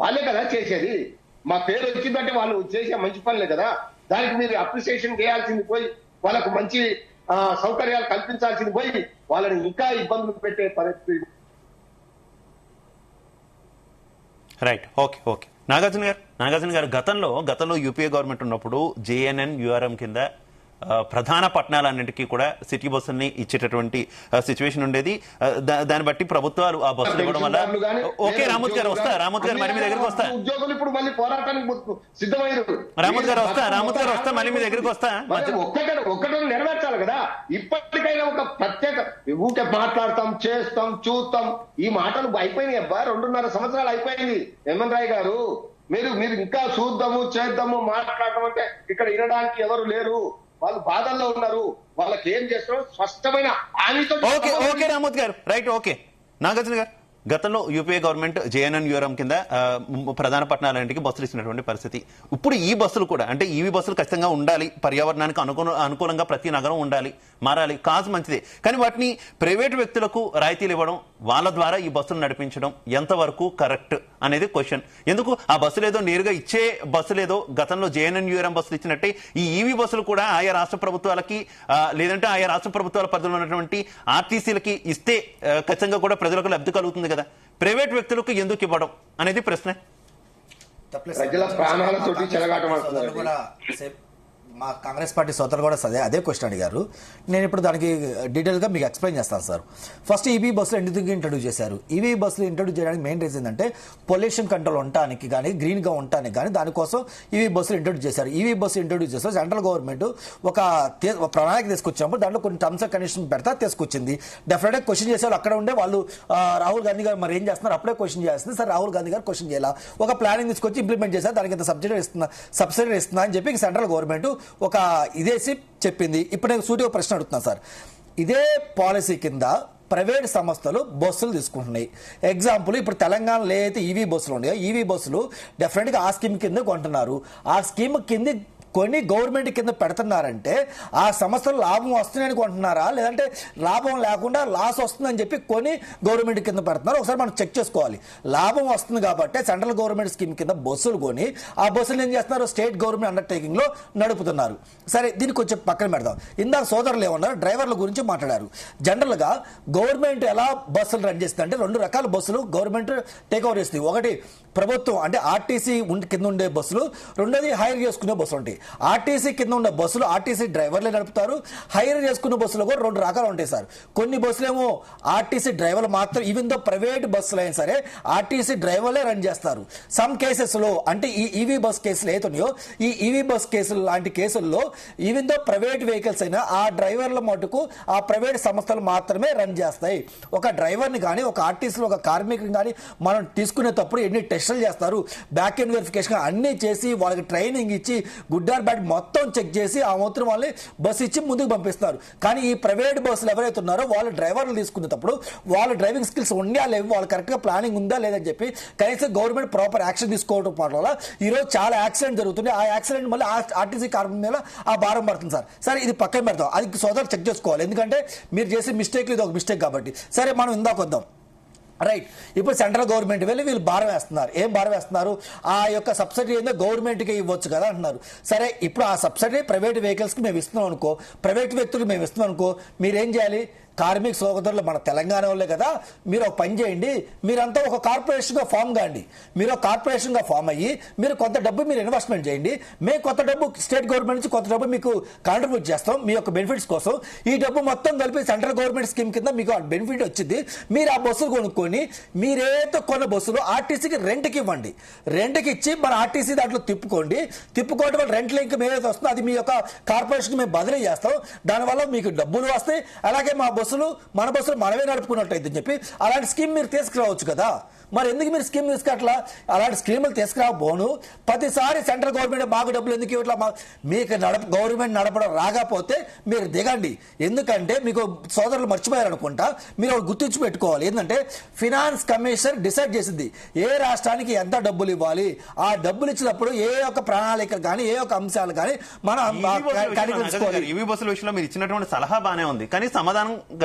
వాళ్ళే కదా చేసేది. మా పేరు వచ్చిందంటే వాళ్ళు చేసే మంచి పనులే కదా. దానికి మీరు అప్రిసియేషన్ చేయాల్సింది పోయి, వాళ్ళకు మంచి సౌకర్యాలు కల్పించాల్సింది పోయి వాళ్ళని ఇంకా ఇబ్బందులు పెట్టే పరిస్థితి. Right, okay. నాగార్జున గారు గతంలో యూపీఏ గవర్నమెంట్ ఉన్నప్పుడు జేఎన్ఎన్ యూఆర్ఎం కింద ప్రధాన పట్టణాలన్నింటికీ కూడా సిటీ బస్సుల్ని ఇచ్చేటటువంటి సిచ్యువేషన్ ఉండేది. దాన్ని బట్టి ప్రభుత్వాలు ఆ బస్సులు ఇవ్వడం వల్ల ఓకే. రామోద్ గారు వస్తా, రామోద్ గారు మరి మీ దగ్గరికి వస్తా, ఉద్యోగులు ఇప్పుడు మళ్ళీ పోరాటానికి సిద్ధమయ్యారు. రామోద్ గారు వస్తా మళ్ళీ మీ దగ్గరికి వస్తా. ఒక్కటే నెరవేర్చాలి కదా. ఇప్పటికైనా ఒక ప్రత్యేక ఊకే మాట్లాడతాం, చేస్తాం, చూస్తాం, ఈ మాటలు అయిపోయినాయి అబ్బా. 2.5 సంవత్సరాలు అయిపోయింది. ఎంఎన్ రాయ్ గారు, మీరు ఇంకా చూద్దాము, చేద్దాము, మాట్లాడటం అంటే ఇక్కడ వినడానికి ఎవరు లేరు. వాళ్ళు బాధల్లో ఉన్నారు. వాళ్ళకి ఏం చేస్తారో స్పష్టమైన హామీతో. ఓకే రామోద్ గారు, రైట్, ఓకే. నాగార్జున గారు, గతంలో యూపీఏ గవర్నమెంట్ జేఎన్ఎన్యూఆర్ఎం కింద ప్రధాన పట్టణాలన్నింటికి బస్సులు ఇచ్చినటువంటి పరిస్థితి. ఇప్పుడు ఈ బస్సులు కూడా, అంటే ఈవీ బస్సులు ఖచ్చితంగా ఉండాలి, పర్యావరణానికి అనుకూలంగా ప్రతి నగరం ఉండాలి, మారాలి, కాజ్ మంచిదే. కానీ వాటిని ప్రైవేట్ వ్యక్తులకు రాయితీలు ఇవ్వడం, వాళ్ళ ద్వారా ఈ బస్సులు నడిపించడం ఎంతవరకు కరెక్ట్ అనేది క్వశ్చన్. ఎందుకు ఆ బస్సులు ఏదో నేరుగా ఇచ్చే బస్సులు ఏదో గతంలో జేఎన్ఎన్యూఆర్ఎం బస్సులు ఇచ్చినట్టే ఈ ఈవీ బస్సులు కూడా ఆయా రాష్ట్ర ప్రభుత్వాలకి లేదంటే ఆయా రాష్ట్ర ప్రభుత్వాల పరిధిలో ఉన్నటువంటి ఆర్టీసీలకి ఇస్తే ఖచ్చితంగా కూడా ప్రజలకు లబ్ధి కలుగుతుంది కదా. ప్రైవేట్ వ్యక్తులకు ఎందుకు ఇవ్వడం అనేది ప్రశ్న. ప్రజల ప్రాణాలతోటి చెలగాటం. మా కాంగ్రెస్ పార్టీ సోదరులు కూడా అదే క్వశ్చన్ అడిగారు. నేను ఇప్పుడు దానికి డీటెయిల్గా మీకు ఎక్స్ప్లెయిన్ చేస్తాను సార్. ఫస్ట్ ఈవీ బస్సులు ఎందుకు ఇంట్రడ్యూస్ చేశారు? ఈవీ బస్సులు ఇంట్రడ్యూస్ చేయడానికి మెయిన్ రీజన్ ఏంటంటే పొల్యూషన్ కంట్రోల్ ఉండటానికి కానీ, గ్రీన్గా ఉండటానికి కానీ, దానికోసం ఈవీ బస్సులు ఇంట్రడ్యూస్ చేశారు. ఈవీ బస్సు ఇంట్రడ్యూస్ చేస్తారు సెంట్రల్ గవర్నమెంట్ ఒక ప్రణాళిక తీసుకొచ్చినప్పుడు దాంట్లో కొన్ని టర్మ్స్ అండ్ కండిషన్ పెడతా తీసుకొచ్చింది. డెఫినెట్గా క్వశ్చన్ చేసేవాళ్ళు అక్కడ ఉండే వాళ్ళు. రాహుల్ గాంధీ గారు మరి ఏం చేస్తున్నారు, అప్పుడే క్వశ్చన్ చేస్తుంది. సార్ రాహుల్ గాంధీ గారు క్వశ్చన్ చేయాలి, ఒక ప్లానింగ్ తీసుకొచ్చి ఇంప్లిమెంట్ చేశారు, దానికి ఇంత సబ్సిడీ ఇస్తున్నా అని చెప్పి సెంట్రల్ గవర్నమెంట్ ఒక ఇదేసి చెప్పింది. ఇప్పుడు నేను సూటిగా ప్రశ్న అడుగుతున్నా సార్. ఇదే పాలసీ కింద ప్రైవేట్ సంస్థలు బస్సులు తీసుకుంటున్నాయి. ఎగ్జాంపుల్, ఇప్పుడు తెలంగాణలో ఏదైతే ఈవీ బస్సులు ఉన్నాయో ఈవీ బస్సులు డెఫినెట్గా ఆ స్కీమ్ కింద కొంటున్నారు. ఆ స్కీమ్ కింద కొన్ని గవర్నమెంట్ కింద పెడుతున్నారంటే ఆ సంస్థలు లాభం వస్తున్నాయని కొంటున్నారా, లేదంటే లాభం లేకుండా లాస్ వస్తుందని చెప్పి కొన్ని గవర్నమెంట్ కింద పెడుతున్నారు? ఒకసారి మనం చెక్ చేసుకోవాలి. లాభం వస్తుంది కాబట్టి సెంట్రల్ గవర్నమెంట్ స్కీమ్ కింద బస్సులు కొని ఆ బస్సులు ఏం చేస్తున్నారు, స్టేట్ గవర్నమెంట్ అండర్టేకింగ్ లో నడుపుతున్నారు. సరే, దీనికి కొంచెం పక్కన పెడదాం. ఇందాక సోదరులు ఏమన్నారు, డ్రైవర్ల గురించి మాట్లాడారు. జనరల్ గా గవర్నమెంట్ ఎలా బస్సులు రన్ చేస్తుంది అంటే 2 రకాల బస్సులు గవర్నమెంట్ టేక్ ఓవర్ చేస్తుంది. ఒకటి ప్రభుత్వం అంటే ఆర్టీసీ కింద ఉండే బస్సులు, రెండోది హైర్ చేసుకునే బస్సులు ఉంటాయి. ఆర్టీసీ కింద ఉన్న బస్సులు ఆర్టీసీ డ్రైవర్లే నడుపుతారు. హైర్ చేసుకున్న బస్సులు కూడా 2 రకాలు ఉంటాయి సార్. కొన్ని బస్సులు ఏమో ఆర్టీసీ డ్రైవర్లు మాత్రం, ఈవెన్ దో ప్రైవేట్ బస్సులు అయినా సరే ఆర్టీసీ డ్రైవర్లే రన్ చేస్తారు. సమ్ కేసెస్ లో అంటే ఈ ఈవీ బస్ కేసులు ఏతున్నాయో ఈ ఈవీ బస్ కేసులు లాంటి కేసుల్లో ఈవెన్ దో ప్రైవేట్ వెహికల్స్ అయినా ఆ డ్రైవర్ల మటుకు ఆ ప్రైవేట్ సంస్థలు మాత్రమే రన్ చేస్తాయి. ఒక డ్రైవర్ని కానీ ఒక ఆర్టీసీలో ఒక కార్మికుని కానీ మనం తీసుకునేటప్పుడు ఎన్ని టెస్టులు చేస్తారు, బ్యాక్ ఎండ్ వెరిఫికేషన్ అన్ని చేసి వాళ్ళకి ట్రైనింగ్ ఇచ్చి గుడ్ ఆర్ బ్యాడ్ మొత్తం చెక్ చేసి ఆ మొత్తం వాళ్ళని బస్సు ఇచ్చి ముందుకు పంపిస్తారు. కానీ ఈ ప్రైవేట్ బస్సులు ఎవరైతే ఉన్నారో వాళ్ళు డ్రైవర్లు తీసుకునేటప్పుడు వాళ్ళ డ్రైవింగ్ స్కిల్స్ ఉందా లేవు, వాళ్ళు కరెక్ట్ గా ప్లానింగ్ ఉందా లేదని చెప్పి కనీసం గవర్నమెంట్ ప్రాపర్ యాక్షన్ తీసుకోవడం వల్ల ఈ రోజు చాలా యాక్సిడెంట్ జరుగుతుంది. ఆ యాక్సిడెంట్ మళ్ళీ ఆర్టీసీ కార్మికుల మీద ఆ భారం పడుతుంది సార్. సరే, ఇది పక్కన పెడతాం, అది సోదరులు చెక్ చేసుకోవాలి. ఎందుకంటే మీరు చేసే మిస్టేక్ ఇది ఒక మిస్టేక్ కాబట్టి. సరే, మనం ఇందాక వద్దాం. రైట్, ఇప్పుడు సెంట్రల్ గవర్నమెంట్ వెళ్ళి వీళ్ళు భారం వేస్తున్నారు. ఏం భారం వేస్తున్నారు? ఆ యొక్క సబ్సిడీ ఏందో గవర్నమెంట్కి ఇవ్వచ్చు కదా అంటున్నారు. సరే, ఇప్పుడు ఆ సబ్సిడీ ప్రైవేట్ వెహికల్స్కి మేము ఇస్తున్నాం అనుకో, ప్రైవేట్ వ్యక్తులకు మేము ఇస్తున్నాం అనుకో, మీరేం చేయాలి? కార్మిక సోదరులు మన తెలంగాణ వాళ్ళే కదా, మీరు ఒక పని చేయండి, మీరంతా ఒక కార్పొరేషన్గా ఫామ్ కాండి. మీరు ఒక కార్పొరేషన్గా ఫామ్ అయ్యి మీరు కొంత డబ్బు మీరు ఇన్వెస్ట్మెంట్ చేయండి, మేము కొంత డబ్బు స్టేట్ గవర్నమెంట్ నుంచి కొంత డబ్బు మీకు కాంట్రిబ్యూట్ చేస్తాం మీ యొక్క బెనిఫిట్స్ కోసం. ఈ డబ్బు మొత్తం కలిపి సెంట్రల్ గవర్నమెంట్ స్కీమ్ కింద మీకు ఆ బెనిఫిట్ వచ్చింది. మీరు ఆ బస్సులు కొనుక్కొని మీరేతో కొన్న బస్సులు ఆర్టీసీకి రెంట్కి ఇవ్వండి. రెంట్కి ఇచ్చి మన ఆర్టీసీ దాంట్లో తిప్పుకోవడం వల్ల రెంట్ లింక్ ఏదైతే వస్తుందో అది మీ యొక్క కార్పొరేషన్కి మేము బదిలీ చేస్తాం. దానివల్ల మీకు డబ్బులు వస్తాయి, అలాగే మన బస్సులు మనమే నడుపుకున్నట్టయితే చెప్పి అలాంటి స్కీమ్ మీరు తీసుకురావచ్చు కదా. మరి ఎందుకు మీరు స్కీమ్ తీసుకుట్లా? అలాంటి స్కీములు తీసుకురాబోను. ప్రతిసారి సెంట్రల్ గవర్నమెంట్ మాకు డబ్బులు ఎందుకు ఇవ్వట్లా? మీకు గవర్నమెంట్ నడపడం రాకపోతే మీరు దిగండి. ఎందుకంటే మీకు సోదరులు మర్చిపోయారు అనుకుంటా, మీరు గుర్తించి పెట్టుకోవాలి. ఏంటంటే ఫినాన్స్ కమిషన్ డిసైడ్ చేసింది ఏ రాష్ట్రానికి ఎంత డబ్బులు ఇవ్వాలి. ఆ డబ్బులు ఇచ్చినప్పుడు ఏ ఒక్క ప్రణాళిక కానీ ఏ ఒక్క అంశాలు కానీ మనం ఈవీ బస్సుల విషయంలో మీరు ఇచ్చినటువంటి సలహా బానే ఉంది, కానీ సమాధానం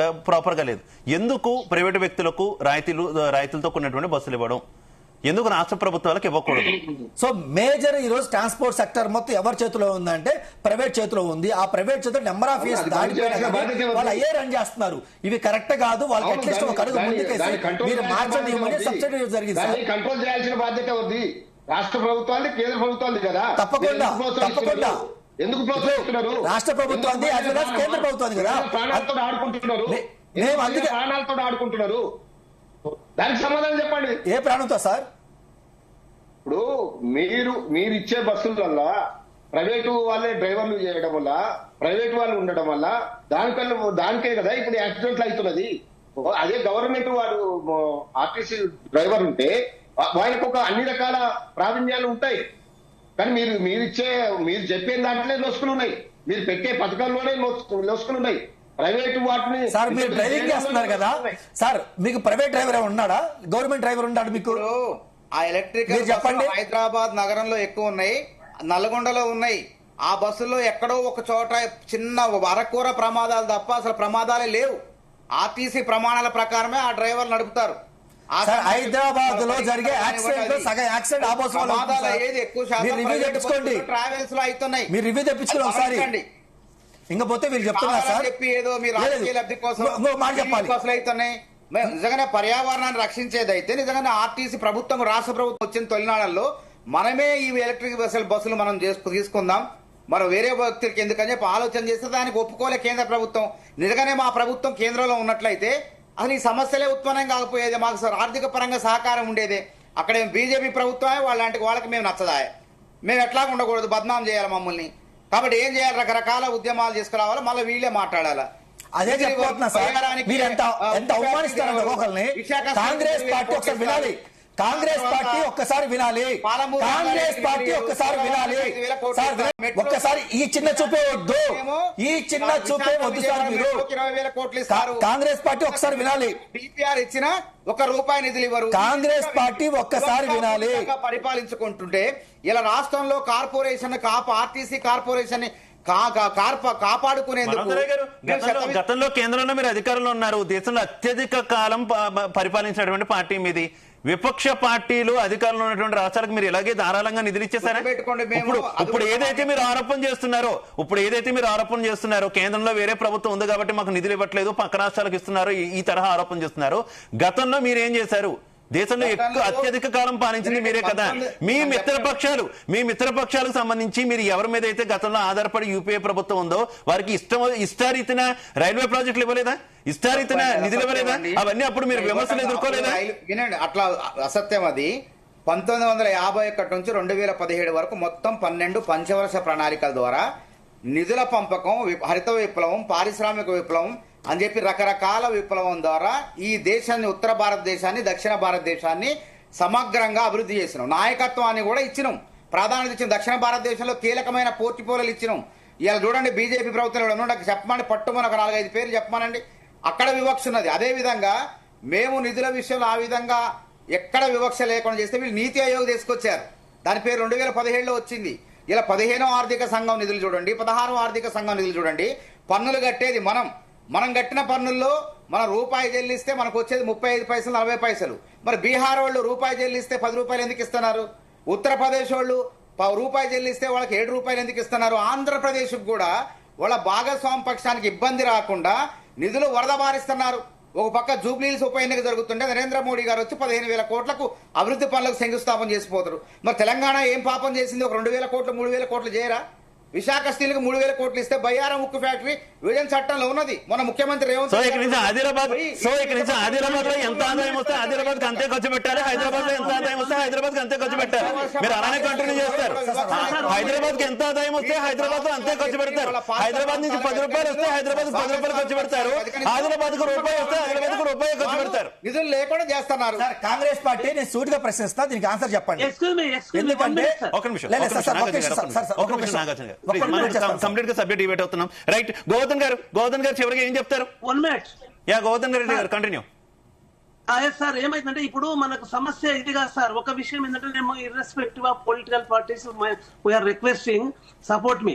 ప్రాపర్ గా లేదు. ఎందుకు ప్రైవేట్ వ్యక్తులకు రాయితీలతో కొన్నటువంటి బస్సులు ఇవ్వడం, ఎందుకు రాష్ట్ర ప్రభుత్వాలకు ఇవ్వకూడదు? సో మేజర్ ఈ రోజు ట్రాన్స్పోర్ట్ సెక్టర్ మొత్తం ఎవరి చేతిలో ఉందంటే ప్రైవేట్ చేతిలో ఉంది. ఆ ప్రైవేట్ చేతిలో నెంబర్ ఆఫ్ ఇయర్స్ వాళ్ళు అయ్యే రన్ చేస్తున్నారు. ఇవి కరెక్ట్ కాదు. వాళ్ళకి అట్లీస్ట్ ఒక అడుగు ముందుకేసి మీరు మార్చండి సబ్సిడీ జరిగింది. కంట్రోల్ చేయాల్సిన బాధ్యత ఉంది రాష్ట్ర ప్రభుత్వానికి, కేంద్ర ప్రభుత్వానికి కదా. తప్పకుండా ఎందుకు ప్రోత్సహిస్తున్నారు? రాష్ట్ర ప్రభుత్వాన్ని as well as కేంద్ర ప్రభుత్వాన్ని కదా. ప్రాణాలతో ఆడుకుంటున్నారు. మేము అందుకే ప్రాణాలతో ఆడుకుంటున్నారు. దానికి సమాధానం చెప్పండి. ఏ ప్రాణంతో సార్? ఇప్పుడు మీరు ఇచ్చే బస్సులల్లా ప్రైవేటు వాళ్ళే డ్రైవర్లు చేయడం వల్ల, ప్రైవేట్ వాళ్ళు ఉండడం వల్ల దానికే కదా ఇప్పుడు యాక్సిడెంట్లు అవుతున్నది. అదే గవర్నమెంట్ వాడు ఆర్టీసీ డ్రైవర్ ఉంటే వాళ్ళకి ఒక అన్ని రకాల ప్రావీణ్యాలు ఉంటాయి. కానీ మీరు చెప్పే దాంట్లోనే లొసుకులు ఉన్నాయి, మీరు పెట్టే పథకాల్లోనే లొసుకులు ఉన్నాయి. ప్రైవేట్ వాటిని సార్ మీరు డ్రైవింగ్ చేస్తున్నారు కదా సార్, మీకు ప్రైవేట్ డ్రైవర్ ఉన్నాడా, గవర్నమెంట్ డ్రైవర్ ఉన్నాడు మీకు? ఆ ఎలక్ట్రికల్ చెప్పండి. హైదరాబాద్ నగరంలో ఎక్కువ ఉన్నాయి, నల్గొండలో ఉన్నాయి. ఆ బస్సుల్లో ఎక్కడో ఒక చోట చిన్న అరకూర ప్రమాదాలు తప్ప అసలు ప్రమాదాలే లేవు. ఆర్టీసీ ప్రమాణాల ప్రకారమే ఆ డ్రైవర్ నడుపుతారు. హైదరాబాద్ లో జరిగే యాక్సిడెంట్ లో సగం యాక్సిడెంట్ ఆ బస్సు ప్రమాదాలు ఏది ఎక్కువ శాతం రివ్యూ తెప్పించుకోండి, ట్రావెల్స్ లో అవుతున్నాయి. మీరు రివ్యూ తెప్పించుకోండి ఒకసారి. ఇంకపోతే వీళ్ళు చెప్తున్నారు సార్ చెప్పి ఏదో మీరు రాజకీయ లబ్ధి కోసం మాట చెప్పాలి. బస్సులు అవుతున్నాయి. నిజంగానే పర్యావరణాన్ని రక్షించేది అయితే నిజంగానే ఆర్టీసీ ప్రభుత్వం, రాష్ట్ర ప్రభుత్వం వచ్చిన తొలినాళ్లలో మనమే ఈ ఎలక్ట్రిక్ బస్సులు మనం తీసుకుందాం, మరి వేరే వ్యక్తులకి ఎందుకని చెప్పి ఆలోచన చేస్తే దానికి ఒప్పుకోలే కేంద్ర ప్రభుత్వం. నిజంగానే మా ప్రభుత్వం కేంద్రంలో ఉన్నట్లయితే అసలు ఈ సమస్యలే ఉత్పన్నం కాకపోయేది, మాకు ఆర్థిక పరంగా సహకారం ఉండేది. అక్కడ బీజేపీ ప్రభుత్వమే వాళ్ళకి మేము నచ్చదాయ, మేము ఎట్లా ఉండకూడదు, బద్నాం చేయాలి మమ్మల్ని. కాబట్టి ఏం చేయాలి, రకరకాల ఉద్యమాలు తీసుకురావాలి, మళ్ళీ వీళ్ళే మాట్లాడాలి. అదే చెప్పబోతున్నా సార్, మీరు ఎంత అవమానిస్తారంటే ఒకరిని. కాంగ్రెస్ పార్టీ ఒకసారి వినాలి, కాంగ్రెస్ పార్టీ ఒక్కసారి వినాలి, కాంగ్రెస్ పార్టీ ఒక్కసారి వినాలి సార్. ఒక్కసారి ఈ చిన్న చూపే వద్దు, ఈ చిన్న చూపే వద్దు సార్. మీరు 20,000 కోట్లు ఇస్తారు, కాంగ్రెస్ పార్టీ ఒకసారి వినాలి. డిపిఆర్ ఇచ్చిన ₹1 నిధులు ఇవ్వరు. కాంగ్రెస్ పార్టీ ఒక్కసారి వినాలి. పరిపాలించుకుంటుంటే ఇలా రాష్ట్రంలో కార్పొరేషన్ ఆర్టీసీ కార్పొరేషన్ కాపాడుకునేందుకు గతంలో కేంద్రంలో మీరు అధికారంలో ఉన్నారు. దేశంలో అత్యధిక కాలం పరిపాలించినటువంటి పార్టీ మీది. విపక్ష పార్టీలు అధికారంలో ఉన్నటువంటి రాష్ట్రాలకు మీరు ఇలాగే ధారాళంగా నిధులు ఇచ్చేసారా? ఇప్పుడు ఏదైతే మీరు ఆరోపణ చేస్తున్నారో కేంద్రంలో వేరే ప్రభుత్వం ఉంది కాబట్టి మాకు నిధులు ఇవ్వట్లేదు, పక్క రాష్ట్రాలకు ఇస్తున్నారు, ఈ తరహా ఆరోపణ చేస్తున్నారు. గతంలో మీరు ఏం చేశారు? దేశంలో ఎక్కువ అత్యధిక కాలం పాలించింది మీరే కదా. మీ మిత్రపక్షాలకు సంబంధించి మీరు ఎవరి మీద అయితే గతంలో ఆధారపడి యూపీఏ ప్రభుత్వం ఉందో వారికి ఇష్టారీతిన రైల్వే ప్రాజెక్టులు ఇవ్వలేదా, ఇష్టారీతిన నిధులు ఇవ్వలేదా? అవన్నీ అప్పుడు మీరు విమర్శలు ఎదుర్కోలేదా? వినండి, అట్లా అసత్యం అది. 1951 నుంచి 2017 వరకు మొత్తం 12 పంచవర్ష ప్రణాళికల ద్వారా నిధుల పంపకం, హరిత విప్లవం, పారిశ్రామిక విప్లవం అని చెప్పి రకరకాల విప్లవం ద్వారా ఈ దేశాన్ని, ఉత్తర భారతదేశాన్ని, దక్షిణ భారతదేశాన్ని సమగ్రంగా అభివృద్ధి చేసినాం. నాయకత్వాన్ని కూడా ఇచ్చినాం, ప్రాధాన్యత ఇచ్చిన దక్షిణ భారతదేశంలో కీలకమైన పోర్టిపోలలు ఇచ్చినాం. ఇలా చూడండి, బీజేపీ ప్రభుత్వం చెప్పమని పట్టుమని ఒక 4-5 పేర్లు చెప్పమనండి, అక్కడ వివక్ష ఉన్నది. అదే విధంగా మేము నిధుల విషయంలో ఆ విధంగా ఎక్కడ వివక్ష లేకుండా చేస్తే వీళ్ళు నీతి ఆయోగ్ తీసుకొచ్చారు. దాని పేరు 2017లో వచ్చింది. ఇలా 15వ ఆర్థిక సంఘం నిధులు చూడండి, 16వ ఆర్థిక సంఘం నిధులు చూడండి. పన్నులు కట్టేది మనం కట్టిన పన్నుల్లో మనం రూపాయి చెల్లిస్తే మనకు వచ్చేది 35 పైసలు, 40 పైసలు. మరి బీహార్ వాళ్ళు రూపాయి చెల్లిస్తే ₹10 ఎందుకు ఇస్తున్నారు? ఉత్తరప్రదేశ్ వాళ్ళు ₹1 చెల్లిస్తే వాళ్ళకి ₹7 ఎందుకు ఇస్తున్నారు? ఆంధ్రప్రదేశ్ కూడా వాళ్ళ భాగస్వామ్య పక్షానికి ఇబ్బంది రాకుండా నిధులు వరద బారిస్తున్నారు. ఒక పక్క జూబ్లీహిల్స్ ఉప ఎన్నిక జరుగుతుంటే నరేంద్ర మోడీ గారు వచ్చి 15,000 కోట్లకు అభివృద్ధి పనులకు శంకుస్థాపన చేసిపోతారు. మరి తెలంగాణ ఏం పాపం చేసింది? ఒక 2,000 కోట్లు 3,000 కోట్లు చేయరా? విశాఖ స్టీల్ కు 3,000 కోట్లు ఇస్తే బయ్యారం ఉక్కు ఫ్యాక్టరీ విభజన చట్టంలో ఉన్నది. మన ముఖ్యమంత్రి రేవంత్ ఆదిలాబాద్ లో ఎంత ఆదాయం వస్తే ఆదిలాబాద్ కి అంతే ఖర్చు పెట్టారు, హైదరాబాద్ లో ఎంత ఆదాయం వస్తే హైదరాబాద్ కి అంతే ఖర్చు పెట్టారు. మీరు అలానే కంటిన్యూ చేస్తారు. హైదరాబాద్ కి ఎంత ఆదాయం వస్తే హైదరాబాద్ లో అంతే ఖర్చు పెడతారు. హైదరాబాద్ నుంచి ₹10 వస్తే హైదరాబాద్ ₹10 ఖర్చు పెడతారు. ఆదిలాబాద్ కు ₹1 వస్తే ఆదిలాబాద్ కు ₹1 ఖర్చు పెడతారు. నిధులు లేకుండా చేస్తున్నారు. కాంగ్రెస్ పార్టీ నేను సూటిగా ప్రశ్నిస్తా, దీనికి ఆన్సర్ చెప్పండి. ఎందుకంటే ఒక నిమిషం కంప్లీట్ గా సబ్జెక్ట్ డిబేట్ అవుతున్నాం. రైట్, గోవర్ధన్ గారు చివరిగా ఏం చెప్తారు? 1 minute. గోవర్ధన్ గారు కంటిన్యూ. సార్ ఏమైందంటే ఇప్పుడు మనకు సమస్య ఇది కాదు సార్. ఒక విషయం ఏంటంటే మేము irrespective of political parties we are requesting support మీ.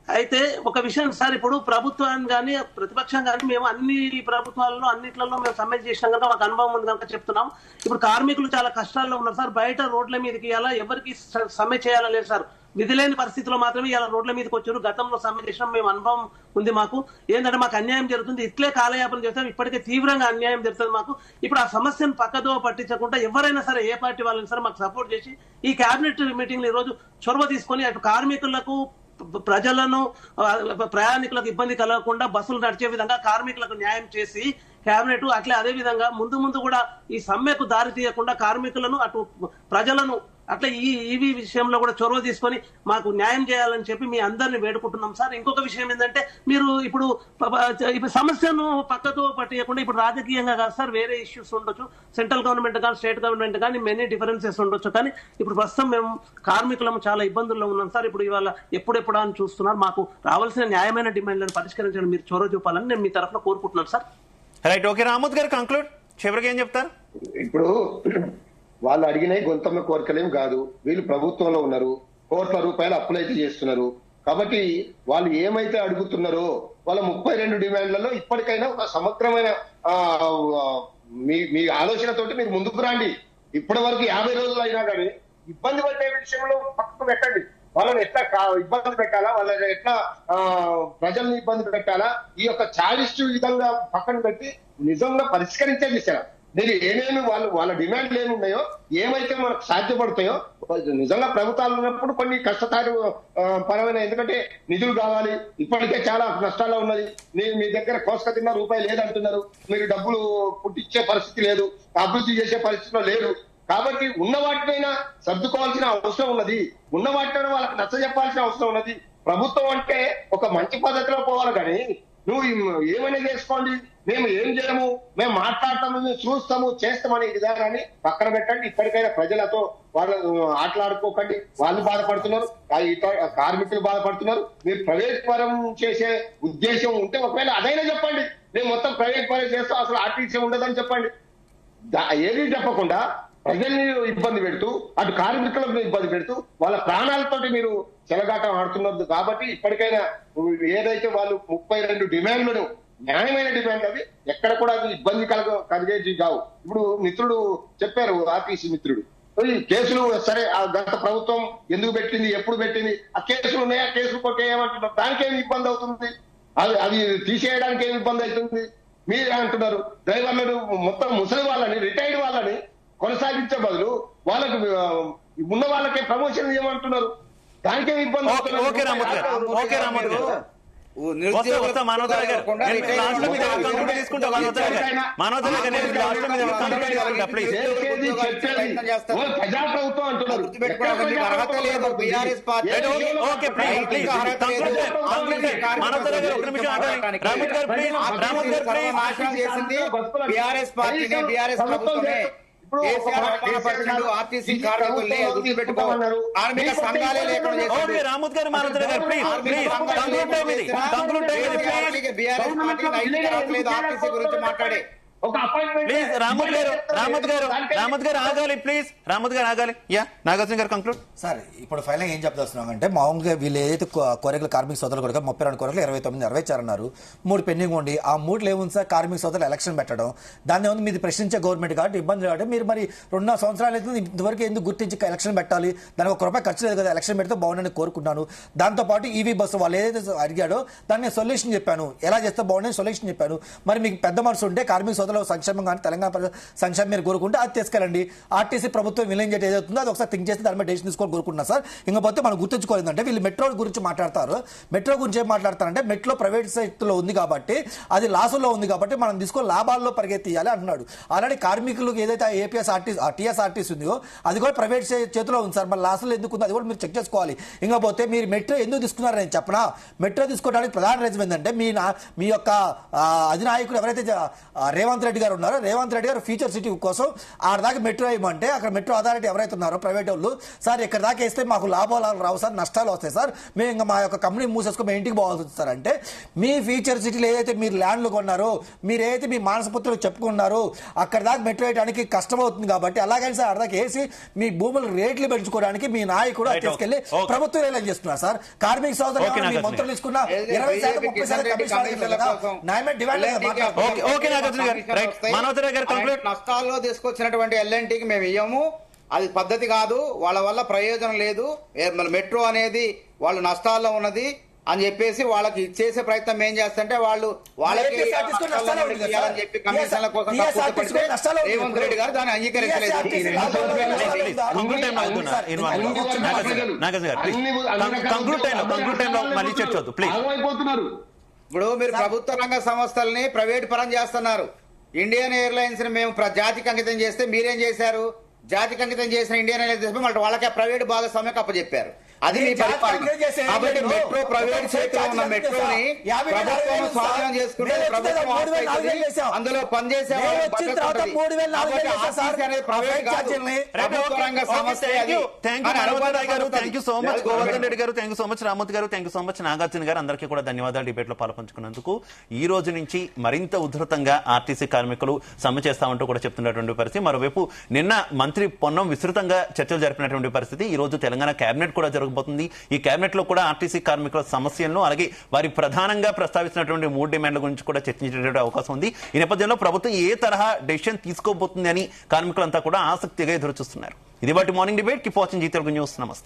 అయితే ఒక విషయం సార్, ఇప్పుడు ప్రభుత్వాన్ని కానీ ప్రతిపక్షం కానీ మేము అన్ని ప్రభుత్వాల్లో అన్నిట్లలో మేము సమ్మె చేసినాం కనుక మాకు అనుభవం ఉంది కనుక చెప్తున్నాం. ఇప్పుడు కార్మికులు చాలా కష్టాల్లో ఉన్నారు సార్. బయట రోడ్ల మీదకి ఇలా ఎవరికి సమ్మె చేయాలని లేదు సార్. విధి లేని పరిస్థితిలో మాత్రమే ఇలా రోడ్ల మీదకి వచ్చారు. గతంలో సమ్మె చేసినాం, మేము అనుభవం ఉంది మాకు. ఏంటంటే మాకు అన్యాయం జరుగుతుంది, ఇట్లే కాలయాపన చేస్తాం, ఇప్పటికే తీవ్రంగా అన్యాయం జరుగుతుంది మాకు. ఇప్పుడు ఆ సమస్యను పక్కదో పట్టించకుండా ఎవరైనా సరే, ఏ పార్టీ వాళ్ళని సరే మాకు సపోర్ట్ చేసి ఈ కేబినెట్ మీటింగ్ ఈ రోజు చొరవ తీసుకొని అటు కార్మికులకు ప్రజలను ప్రయాణికులకు ఇబ్బంది కలగకుండా బస్సులు నడిచే విధంగా కార్మికులకు న్యాయం చేసి కేబినెట్ అట్లే అదే విధంగా ముందు కూడా ఈ సమ్మెకు దారి తీయకుండా కార్మికులను అటు ప్రజలను అట్లా ఈ విషయంలో కూడా చొరవ తీసుకొని మాకు న్యాయం చేయాలని చెప్పి మీ అందరిని వేడుకుంటున్నాం సార్. ఇంకొక విషయం ఏంటంటే మీరు ఇప్పుడు సమస్యను పక్కతో పట్టేయకుండా ఇప్పుడు రాజకీయంగా కాదు సార్, వేరే ఇష్యూస్ ఉండొచ్చు, సెంట్రల్ గవర్నమెంట్ కానీ స్టేట్ గవర్నమెంట్ కానీ మెనీ డిఫరెన్సెస్ ఉండొచ్చు. కానీ ఇప్పుడు ప్రస్తుతం మేము కార్మికులము చాలా ఇబ్బందుల్లో ఉన్నాం సార్. ఇప్పుడు ఇవాళ ఎప్పుడెప్పుడు అని చూస్తున్నారు. మాకు రావాల్సిన న్యాయమైన డిమాండ్లను పరిష్కరించడం మీరు చొరవ చూపాలని నేను మీ తరఫున కోరుకుంటున్నాను సార్. Right, okay. రామోద్ గారు కంక్లూడ్, చివరికి ఏం చెప్తారు? ఇప్పుడు వాళ్ళు అడిగినవి గొంతమ్మ కోరికలేం కాదు. వీళ్ళు ప్రభుత్వంలో ఉన్నారు, కోట్ల రూపాయలు అప్పులైతే చేస్తున్నారు. కాబట్టి వాళ్ళు ఏమైతే అడుగుతున్నారో వాళ్ళ 32 డిమాండ్లలో ఇప్పటికైనా ఒక సమగ్రమైన మీ ఆలోచనతోటి మీరు ముందుకు రండి. ఇప్పటి వరకు 50 రోజులు అయినా కానీ ఇబ్బంది పడే విషయంలో పక్కకు పెట్టండి. వాళ్ళని ఎట్లా ఇబ్బంది పెట్టాలా, వాళ్ళని ఎట్లా ప్రజల్ని ఇబ్బంది పెట్టాలా, ఈ యొక్క చారిస్ట్ విధంగా పక్కన పెట్టి నిజంగా పరిష్కరించే దిశగా మీరు ఏమేమి వాళ్ళ డిమాండ్లు ఏమున్నాయో, ఏమైతే మనకు సాధ్యపడతాయో, నిజంగా ప్రభుత్వాలు ఉన్నప్పుడు కొన్ని కష్టతారు పరమైన, ఎందుకంటే నిధులు కావాలి, ఇప్పటికే చాలా నష్టాల్లో ఉన్నది, మీ దగ్గర కోసుక తిన్న రూపాయి లేదంటున్నారు, మీరు డబ్బులు పుట్టించే పరిస్థితి లేదు, అభివృద్ధి చేసే పరిస్థితిలో లేదు. కాబట్టి ఉన్న వాటినైనా సర్దుకోవాల్సిన అవసరం ఉన్నది, ఉన్న వాటినైనా వాళ్ళకి నచ్చ చెప్పాల్సిన అవసరం ఉన్నది. ప్రభుత్వం అంటే ఒక మంచి పద్ధతిలో పోవాలి, కానీ నువ్వు ఏమైనా చేసుకోండి, మేము ఏం చేయము, మేము మాట్లాడతాము, మేము చూస్తాము, చేస్తామనే విధానాన్ని పక్కన పెట్టండి. ఇప్పటికైనా ప్రజలతో వాళ్ళు ఆటలాడుకోకండి. వాళ్ళు బాధపడుతున్నారు, కార్మికులు బాధపడుతున్నారు. మీరు ప్రైవేట్ పరం చేసే ఉద్దేశం ఉంటే ఒకవేళ అదైనా చెప్పండి, మేము మొత్తం ప్రైవేట్ పరం చేస్తాం, అసలు ఆర్టీసీ ఉండదని చెప్పండి. ఏది చెప్పకుండా ప్రజల్ని ఇబ్బంది పెడుతూ, అటు కార్మికులను ఇబ్బంది పెడుతూ, వాళ్ళ ప్రాణాలతోటి మీరు చెలగాటం ఆడుతున్నారు. కాబట్టి ఇప్పటికైనా ఏదైతే వాళ్ళు 32 డిమాండ్లను, న్యాయమైన డిమాండ్ అవి ఎక్కడ కూడా అది ఇబ్బంది కలిగేది కావు. ఇప్పుడు మిత్రుడు చెప్పారు, ఆర్టీసీ మిత్రుడు, ఈ కేసులు సరే గత ప్రభుత్వం ఎందుకు పెట్టింది, ఎప్పుడు పెట్టింది, ఆ కేసులు ఉన్నాయా, కేసులు కొట్టేయమంటున్నారు, దానికి ఏమి ఇబ్బంది అవుతుంది, అవి తీసేయడానికి ఏమి ఇబ్బంది అవుతుంది? మీరే అంటున్నారు డ్రైవర్లను మొత్తం ముసలి వాళ్ళని, రిటైర్డ్ వాళ్ళని కొనసాగించే బదులు వాళ్ళకు ఉన్న వాళ్ళకే ప్రమోషన్ ఇవ్వమంటున్నారు, దానికేమి ఇబ్బంది అవుతుంది? ఓకే రామోద్ గారు, ఓకే రామోద్ గారు, ప్రజాప్రభుత్వం అంటున్నారు. ఆర్టీసీ కార్మికుల్ని గుర్తుపెట్టుకోమన్నారు, కార్మిక సంఘాలే లేకుండా రామోద్ గారు ఆర్టీసీ గురించి మాట్లాడే ప్లీజ్ రామోద్ గారు ఆగాలి, ప్లీజ్ రామోద్ గారు ఆగాలి. యా, నాగార్జున గారు కంక్లూడ్. సార్, ఇప్పుడు ఫైనల్ ఏం చెప్తున్నాం అంటే, మామూలుగా వీళ్ళు ఏదైతే కోరికలు కార్మిక సోదరులు కూడా 32 కోరికలు 29 నెరవేర్చారన్నారు, 3 పెండింగ్ ఉండి ఆ 3 ఏముంది సార్, కార్మిక సోదరులు ఎలక్షన్ పెట్టడం, దాన్ని ఏముంది మీది ప్రశ్నించే గవర్నమెంట్ కాబట్టి ఇబ్బంది కాబట్టి మీరు మరి 2.5 సంవత్సరాలు అయితే ఇంతవరకు ఎందుకు గుర్తించి ఎలక్షన్ పెట్టాలి, దానికి ₹1 ఖర్చు లేదు కదా, ఎలక్షన్ పెడితే బాగుండని కోరుకుంటున్నాను. దాంతోపాటు ఈవీ బస్సు వాళ్ళు ఏదైతే అడిగాడో దాన్ని సొల్యూషన్ చెప్పాను, ఎలా చేస్తే బాగుండని సొల్యూషన్ చెప్పాను. మరి మీకు పెద్ద మనసు ఉంటే కార్మిక సోదరులు సంక్షేమం కానీ తెలంగాణ సంక్షేమం మీరు కోరుకుంటే అది తీసుకెళ్ళండి. ఆర్టీసీ ప్రభుత్వం విలీనం చేయడం ఏదవుతుందో అది ఒకసారి థింక్ చేసి దాని మీద డెసిషన్ తీసుకోవాలి కోరుకుంటున్నా సార్. ఇంకపోతే మనం గుర్తుంచుకోలేదంటే వీళ్ళు మెట్రో గురించి మాట్లాడతారు. మెట్రో గురించి ఏం మాట్లాడతారంటే, మెట్రో ప్రైవేట్ సైట్లో ఉంది కాబట్టి, అది లాసుల్లో ఉంది కాబట్టి మనం తీసుకొని లాభాల్లో పరిగెత్తియాలి అంటున్నాడు. ఆల్రెడీ కార్మికులకు ఏదైతే టీఎస్ఆర్టీసీ ఉందో అది కూడా ప్రైవేట్ చేతిలో ఉంది సార్. మరి లాసులు ఎందుకు ఉందో అది కూడా మీరు చెక్ చేసుకోవాలి. ఇంకపోతే మీరు మెట్రో ఎందుకు తీసుకున్నారని నేను చెప్పనా, మెట్రో తీసుకోవడానికి ప్రధాన రీజన్ ఏంటంటే మీ యొక్క అధినాయకుడు ఎవరైతే రేవంత్ రెడ్డి గారు ఉన్నారో, రేవంత్ రెడ్డి గారు ఫ్యూచర్ సిటీ కోసం ఆడదాకా మెట్రో వేయమంటే అక్కడ మెట్రో అథారిటీ ఎవరైతే ఉన్నారో ప్రైవేట్ వాళ్ళు, సార్ ఇక్కడ దాకా వేస్తే మాకు లాభాలు రావు సార్, నష్టాలు వస్తాయి సార్, మేము ఇంకా మా యొక్క కంపెనీ మూసేసుకొని మేము ఇంటికి పోవాల్సి వస్తుంది సార్ అంటే, మీ ఫ్యూచర్ సిటీలో ఏదైతే మీరు ల్యాండ్లు కొన్నారో, మీరు ఏదైతే మీ మానసపుత్రులు చెప్పుకున్నారో అక్కడ దాకా మెట్రో వేయడానికి కష్టమవుతుంది కాబట్టి అలాగని సార్ అక్కడ దాకా వేసి మీ భూములు రేట్లు పెంచుకోవడానికి మీ నాయకుడు తీసుకెళ్లి ప్రభుత్వం రిలైజ్ చేస్తున్నారు సార్. కార్మిక సోదరులు మీ మంత్రులు తీసుకున్న 20% 30% నష్టాల్లో తీసుకొచ్చినటువంటి ఎల్ఎన్టీకి మేము ఇయ్యము, అది పద్ధతి కాదు, వాళ్ళ వల్ల ప్రయోజనం లేదు. మెట్రో అనేది వాళ్ళు నష్టాల్లో ఉన్నది, అని చెప్పేసి వాళ్ళకి ఇచ్చేసే ప్రయత్నం ఏం చేస్తుంటే వాళ్ళకి TSRTC కు నష్టాలే ఉంది కదా ఇవ్వాలని చెప్పి కమిషన్ల కోసం TSRTC కు కక్కుర్తి నష్టాలే ఉంది. రేవంత్ రెడ్డి గారు దాన్ని అంగీకరించలేదు. కంక్లూడ్ టైంలో అవుతున్నా కంక్లూడ్ టైంలో మళ్ళీ చర్చ వద్దు ప్లీజ్. ఆగమైపోతున్నారు. ఇప్పుడు మీరు ప్రభుత్వ రంగ సంస్థల్ని ప్రైవేట్ పరం చేస్తున్నారు. ఇండియన్ ఎయిర్లైన్స్ ని మేము జాతికి అంకితం చేస్తే మీరేం చేశారు? జాతికి అంకితం చేసిన ఇండియన్ ఎయిర్లైన్స్ మళ్ళీ వాళ్ళకి ప్రైవేట్ భాగస్వామ్యం అప్పచెప్పారు. అది మీ పరిపాలన. కాబట్టి మెట్రో ప్రైవేట్ చేతిలో ఉన్న మెట్రోని ప్రభుత్వం స్వాధీనం చేసుకుంటే ప్రభుత్వం ఆపుతుంది. అందులో పనిచేసే ప్రభుత్వ రంగ సంస్థ thank you so much Govardhan Reddy గారు, thank you so much Ramurthy గారు, thank you so much Nagarjuna గారు, అందరికీ కూడా ధన్యవాదాలు డిబేట్ లో పాల్పంచుకున్నందుకు. ఈ రోజు నుంచి మరింత ఉధృతంగా ఆర్టీసీ కార్మికులు సమ్మె చేస్తామంటూ కూడా చెప్తున్నటువంటి పరిస్థితి. మరోవైపు నిన్న మంత్రి పొన్నం విస్తృతంగా చర్చలు జరిపినటువంటి పరిస్థితి. ఈ రోజు తెలంగాణ కేబినెట్ కూడా జరగబోతుంది. ఈ కేబినెట్ లో కూడా ఆర్టీసీ కార్మికుల సమస్యలను అలాగే వారి ప్రధానంగా ప్రస్తావిస్తున్నటువంటి 3 డిమాండ్ల గురించి కూడా చర్చించేటువంటి అవకాశం ఉంది. ఈ నేపథ్యంలో ప్రభుత్వం ఏ తరహా డెసిషన్ తీసుకోబోతుంది అని కార్మికులంతా కూడా ఆసక్తిగా ఎదురు చూస్తున్నారు. ఇది వాటి morning debate. Keep watching Zee Telugu news. నమస్తే.